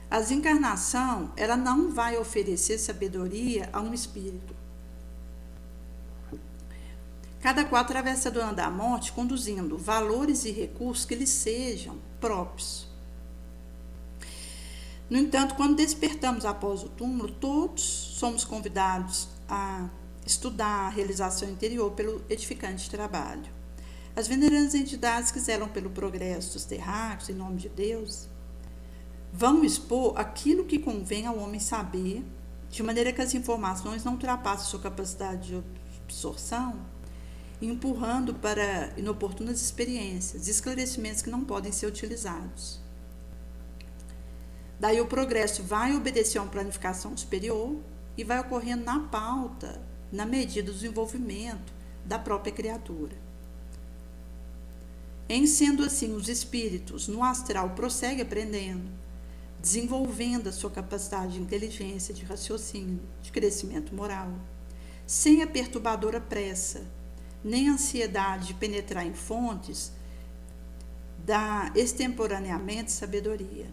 A desencarnação, ela não vai oferecer sabedoria a um espírito. Cada qual atravessa a dona da morte conduzindo valores e recursos que lhe sejam próprios. No entanto, quando despertamos após o túmulo, todos somos convidados a estudar a realização interior pelo edificante trabalho. As venerandas entidades que zelam pelo progresso dos terráqueos, em nome de Deus, vão expor aquilo que convém ao homem saber, de maneira que as informações não ultrapassem sua capacidade de absorção, empurrando para inoportunas experiências, esclarecimentos que não podem ser utilizados. Daí o progresso vai obedecer a uma planificação superior e vai ocorrendo na pauta, na medida do desenvolvimento da própria criatura. Em sendo assim, os espíritos no astral prosseguem aprendendo, desenvolvendo a sua capacidade de inteligência, de raciocínio, de crescimento moral, sem a perturbadora pressa, nem a ansiedade de penetrar em fontes da extemporaneamente sabedoria.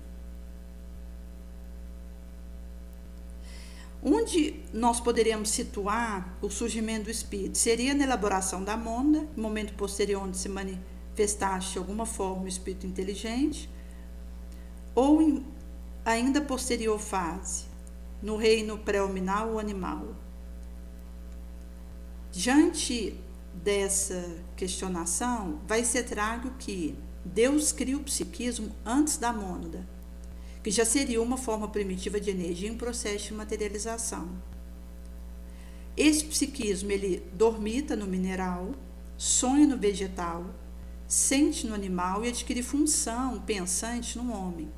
Onde nós poderíamos situar o surgimento do espírito? Seria na elaboração da mônada, no momento posterior onde se manifestasse de alguma forma o espírito inteligente, ou ainda posterior fase, no reino pré-hominal ou animal. Diante dessa questionação, vai ser trago que Deus cria o psiquismo antes da mônada, que já seria uma forma primitiva de energia em processo de materialização. Esse psiquismo, ele dormita no mineral, sonha no vegetal, sente no animal e adquire função pensante no homem,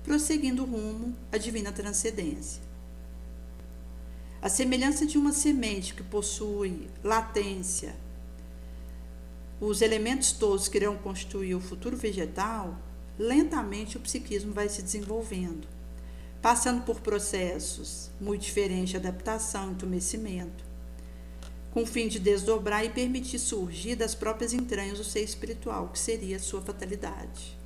prosseguindo rumo à divina transcendência. A semelhança de uma semente que possui latência, os elementos todos que irão constituir o futuro vegetal, lentamente o psiquismo vai se desenvolvendo, passando por processos muito diferentes de adaptação, entumecimento, com o fim de desdobrar e permitir surgir das próprias entranhas do ser espiritual, que seria a sua fatalidade.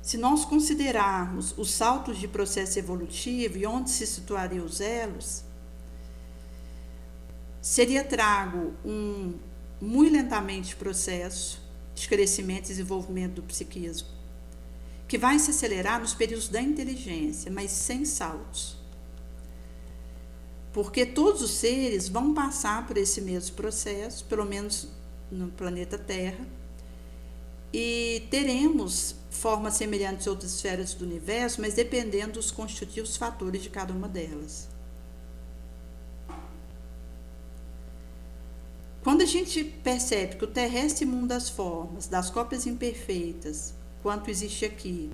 Se nós considerarmos os saltos de processo evolutivo e onde se situariam os elos, seria trago muito lentamente processo de crescimento e desenvolvimento do psiquismo, que vai se acelerar nos períodos da inteligência, mas sem saltos. Porque todos os seres vão passar por esse mesmo processo, pelo menos no planeta Terra, e teremos formas semelhantes a outras esferas do universo, mas dependendo dos constitutivos fatores de cada uma delas. Quando a gente percebe que o terrestre mundo das formas, das cópias imperfeitas, quanto existe aqui,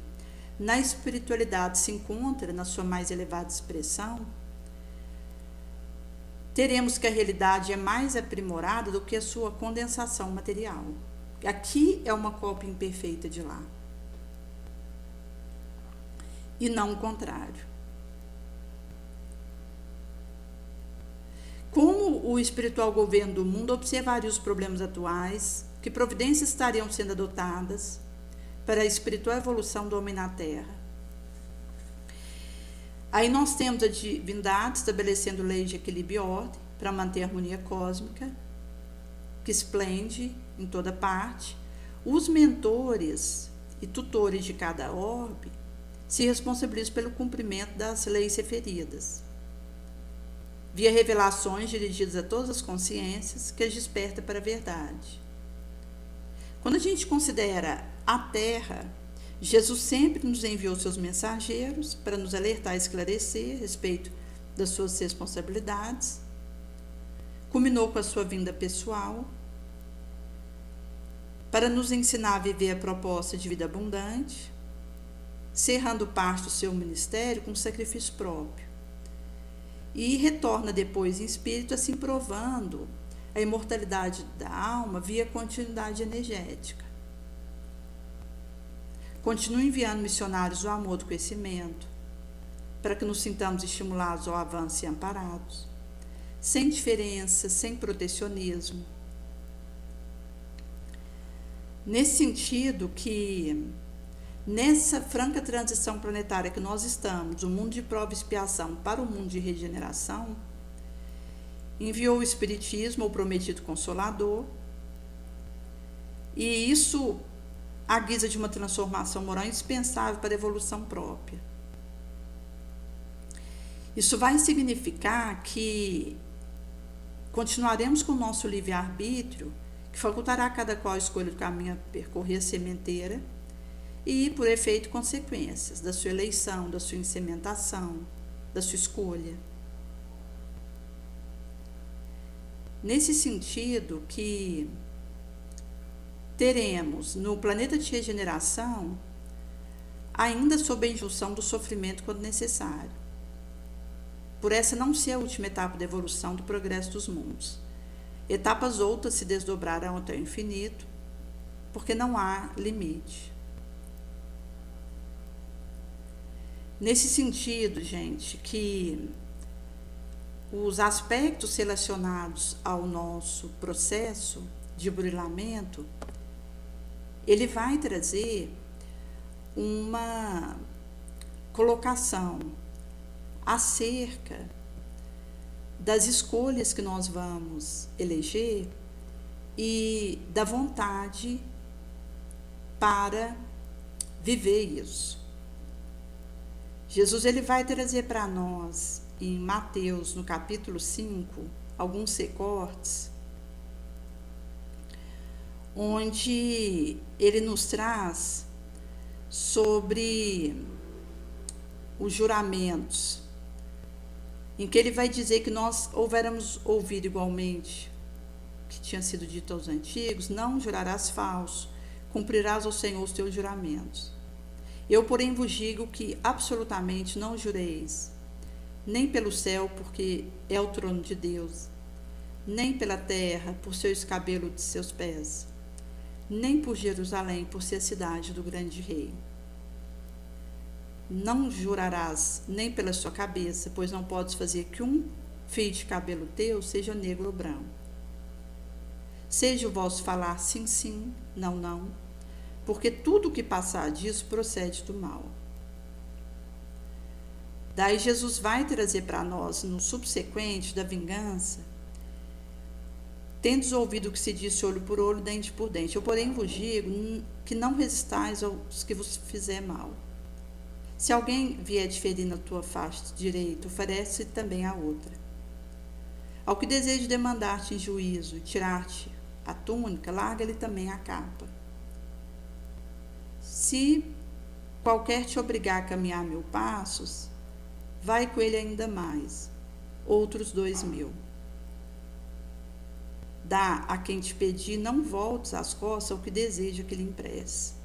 na espiritualidade se encontra na sua mais elevada expressão, teremos que a realidade é mais aprimorada do que a sua condensação material. Aqui é uma cópia imperfeita de lá. E não o contrário. Como o espiritual governo do mundo observaria os problemas atuais, que providências estariam sendo adotadas para a espiritual evolução do homem na Terra? Aí nós temos a divindade estabelecendo leis de equilíbrio e ordem para manter a harmonia cósmica, que esplende em toda parte. Os mentores e tutores de cada orbe se responsabilizam pelo cumprimento das leis referidas, via revelações dirigidas a todas as consciências que as desperta para a verdade. Quando a gente considera a Terra, Jesus sempre nos enviou seus mensageiros para nos alertar e esclarecer a respeito das suas responsabilidades. Culminou com a sua vinda pessoal, para nos ensinar a viver a proposta de vida abundante, cerrando parte do seu ministério com sacrifício próprio. E retorna depois em espírito, assim provando a imortalidade da alma via continuidade energética. Continua enviando missionários do amor do conhecimento, para que nos sintamos estimulados ao avanço e amparados, sem diferença, sem protecionismo. Nesse sentido que, nessa franca transição planetária que nós estamos, do mundo de prova e expiação para o mundo de regeneração, enviou o Espiritismo, o prometido Consolador, e isso à guisa de uma transformação moral indispensável para a evolução própria. Isso vai significar que continuaremos com o nosso livre-arbítrio, que facultará a cada qual a escolha do caminho a percorrer a sementeira e, por efeito, consequências da sua eleição, da sua insementação, da sua escolha. Nesse sentido que teremos no planeta de regeneração, ainda sob a injunção do sofrimento quando necessário, por essa não ser a última etapa da evolução do progresso dos mundos. Etapas outras se desdobrarão até o infinito, porque não há limite. Nesse sentido, gente, que os aspectos relacionados ao nosso processo de burilamento, ele vai trazer uma colocação acerca das escolhas que nós vamos eleger e da vontade para viver isso. Jesus ele vai trazer para nós, em Mateus, no capítulo 5, alguns recortes, onde ele nos traz sobre os juramentos, em que ele vai dizer que nós houvéramos ouvido igualmente, que tinha sido dito aos antigos, não jurarás falso, cumprirás ao Senhor os teus juramentos. Eu, porém, vos digo que absolutamente não jureis, nem pelo céu, porque é o trono de Deus, nem pela terra, por seu escabelo de seus pés, nem por Jerusalém, por ser a cidade do grande rei. Não jurarás nem pela sua cabeça, pois não podes fazer que um fio de cabelo teu seja negro ou branco. Seja o vosso falar sim, sim, não, não, porque tudo o que passar disso procede do mal. Daí Jesus vai trazer para nós, no subsequente da vingança, tendes ouvido o que se disse olho por olho, dente por dente. Eu, porém, vos digo que não resistais aos que vos fizer mal. Se alguém vier de ferir na tua face direita, oferece também a outra. Ao que deseje demandar-te em juízo e tirar-te a túnica, larga-lhe também a capa. Se qualquer te obrigar a caminhar 1000 passos, vai com ele ainda mais, outros 2000. Dá a quem te pedir, não voltes às costas ao que deseja que lhe empreste.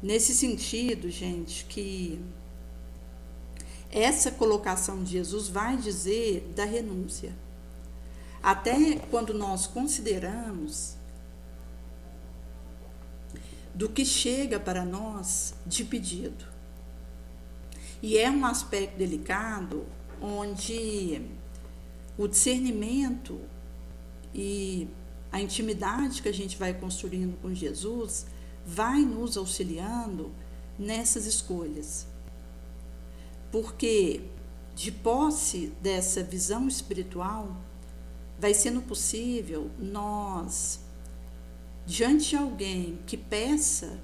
Nesse sentido, gente, que essa colocação de Jesus vai dizer da renúncia. Até quando nós consideramos do que chega para nós de pedido. E é um aspecto delicado onde o discernimento e a intimidade que a gente vai construindo com Jesus vai nos auxiliando nessas escolhas. Porque, de posse dessa visão espiritual, vai sendo possível nós, diante de alguém que peça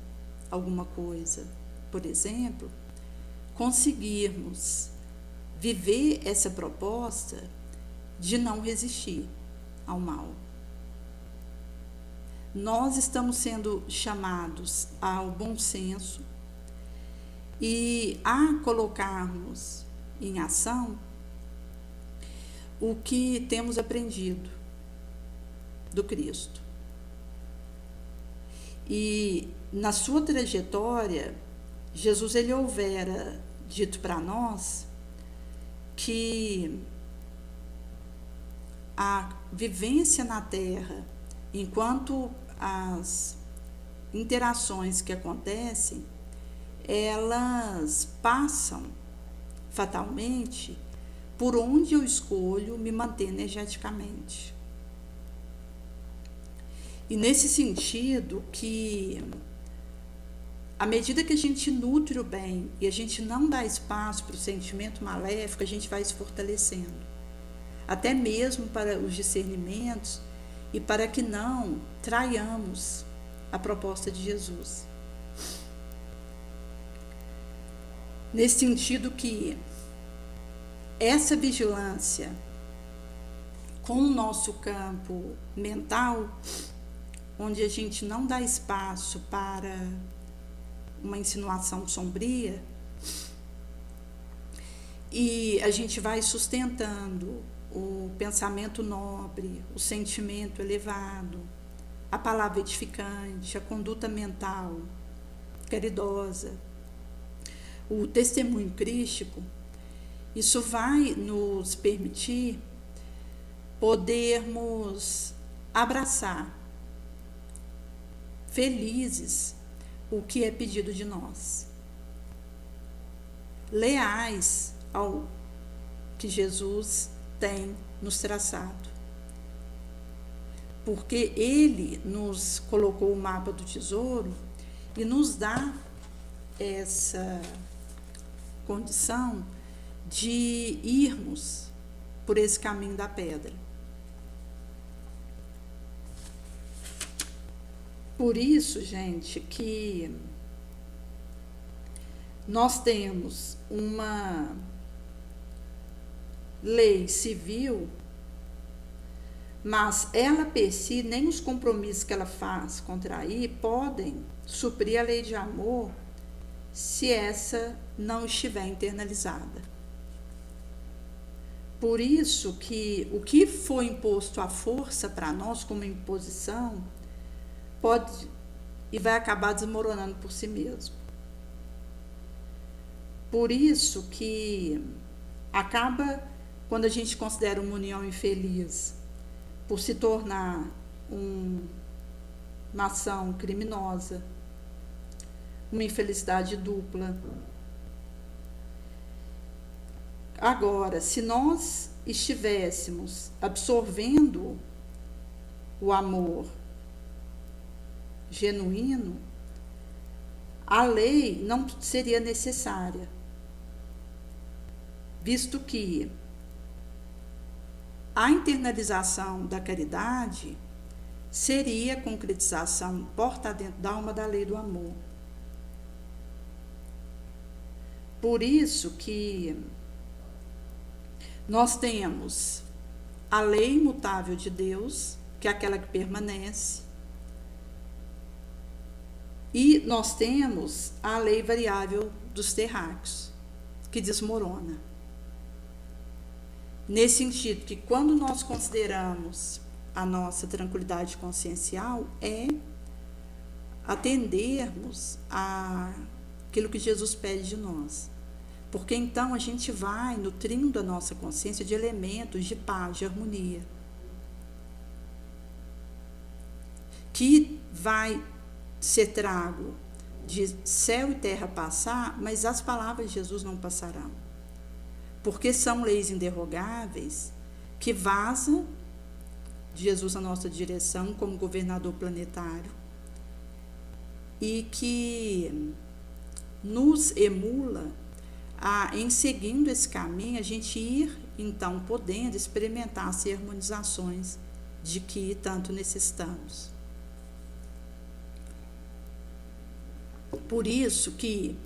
alguma coisa, por exemplo, conseguirmos viver essa proposta de não resistir ao mal. Nós estamos sendo chamados ao bom senso e a colocarmos em ação o que temos aprendido do Cristo. E na sua trajetória, Jesus ele houvera dito para nós que a vivência na Terra, enquanto as interações que acontecem, elas passam fatalmente por onde eu escolho me manter energeticamente. E nesse sentido que, à medida que a gente nutre o bem e a gente não dá espaço para o sentimento maléfico, a gente vai se fortalecendo, até mesmo para os discernimentos e para que não traiamos a proposta de Jesus. Nesse sentido que essa vigilância com o nosso campo mental, onde a gente não dá espaço para uma insinuação sombria, e a gente vai sustentando o pensamento nobre, o sentimento elevado, a palavra edificante, a conduta mental caridosa, o testemunho crístico, isso vai nos permitir podermos abraçar felizes o que é pedido de nós, leais ao que Jesus tem nos traçado, porque Ele nos colocou o mapa do tesouro e nos dá essa condição de irmos por esse caminho da pedra. Por isso, gente, que nós temos uma lei civil, mas ela per si, nem os compromissos que ela faz contrair podem suprir a lei de amor se essa não estiver internalizada. Por isso que o que foi imposto à força para nós como imposição pode e vai acabar desmoronando por si mesmo. Por isso que acaba, quando a gente considera uma união infeliz, por se tornar uma ação criminosa, uma infelicidade dupla. Agora, se nós estivéssemos absorvendo o amor genuíno, a lei não seria necessária, visto que a internalização da caridade seria a concretização porta dentro da alma da lei do amor. Por isso que nós temos a lei imutável de Deus, que é aquela que permanece, e nós temos a lei variável dos terráqueos, que desmorona. Nesse sentido que quando nós consideramos a nossa tranquilidade consciencial, é atendermos àquilo que Jesus pede de nós. Porque então a gente vai nutrindo a nossa consciência de elementos de paz, de harmonia, que vai ser trago de céu e terra passar, mas as palavras de Jesus não passarão. Porque são leis inderrogáveis que vazam de Jesus na nossa direção como governador planetário e que nos emula a, em seguindo esse caminho, a gente ir, então, podendo experimentar as harmonizações de que tanto necessitamos. Por isso que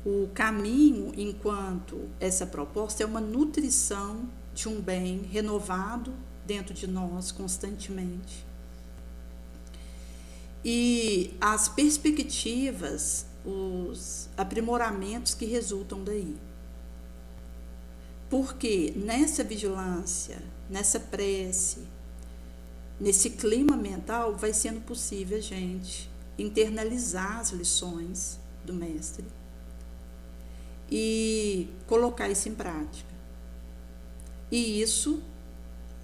o caminho, enquanto essa proposta, é uma nutrição de um bem renovado dentro de nós constantemente. E as perspectivas, os aprimoramentos que resultam daí. Porque nessa vigilância, nessa prece, nesse clima mental, vai sendo possível a gente internalizar as lições do mestre e colocar isso em prática. E isso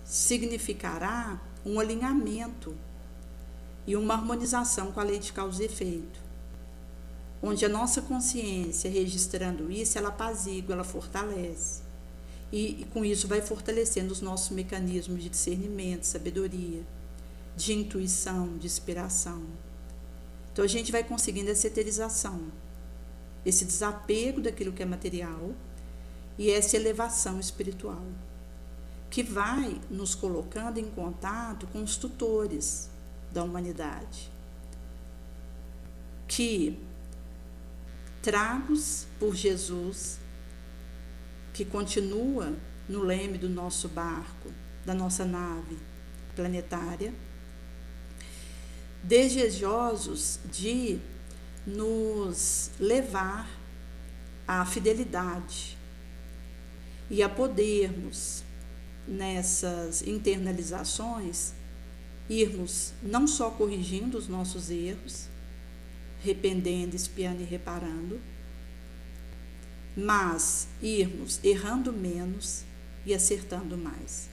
significará um alinhamento e uma harmonização com a lei de causa e efeito, onde a nossa consciência, registrando isso, ela apazigua, ela fortalece. E com isso vai fortalecendo os nossos mecanismos de discernimento, sabedoria, de intuição, de inspiração. Então a gente vai conseguindo essa eterização, esse desapego daquilo que é material e essa elevação espiritual, que vai nos colocando em contato com os tutores da humanidade, que, tragos por Jesus, que continua no leme do nosso barco, da nossa nave planetária, desejosos de nos levar à fidelidade e a podermos, nessas internalizações, irmos não só corrigindo os nossos erros, arrependendo, espiando e reparando, mas irmos errando menos e acertando mais.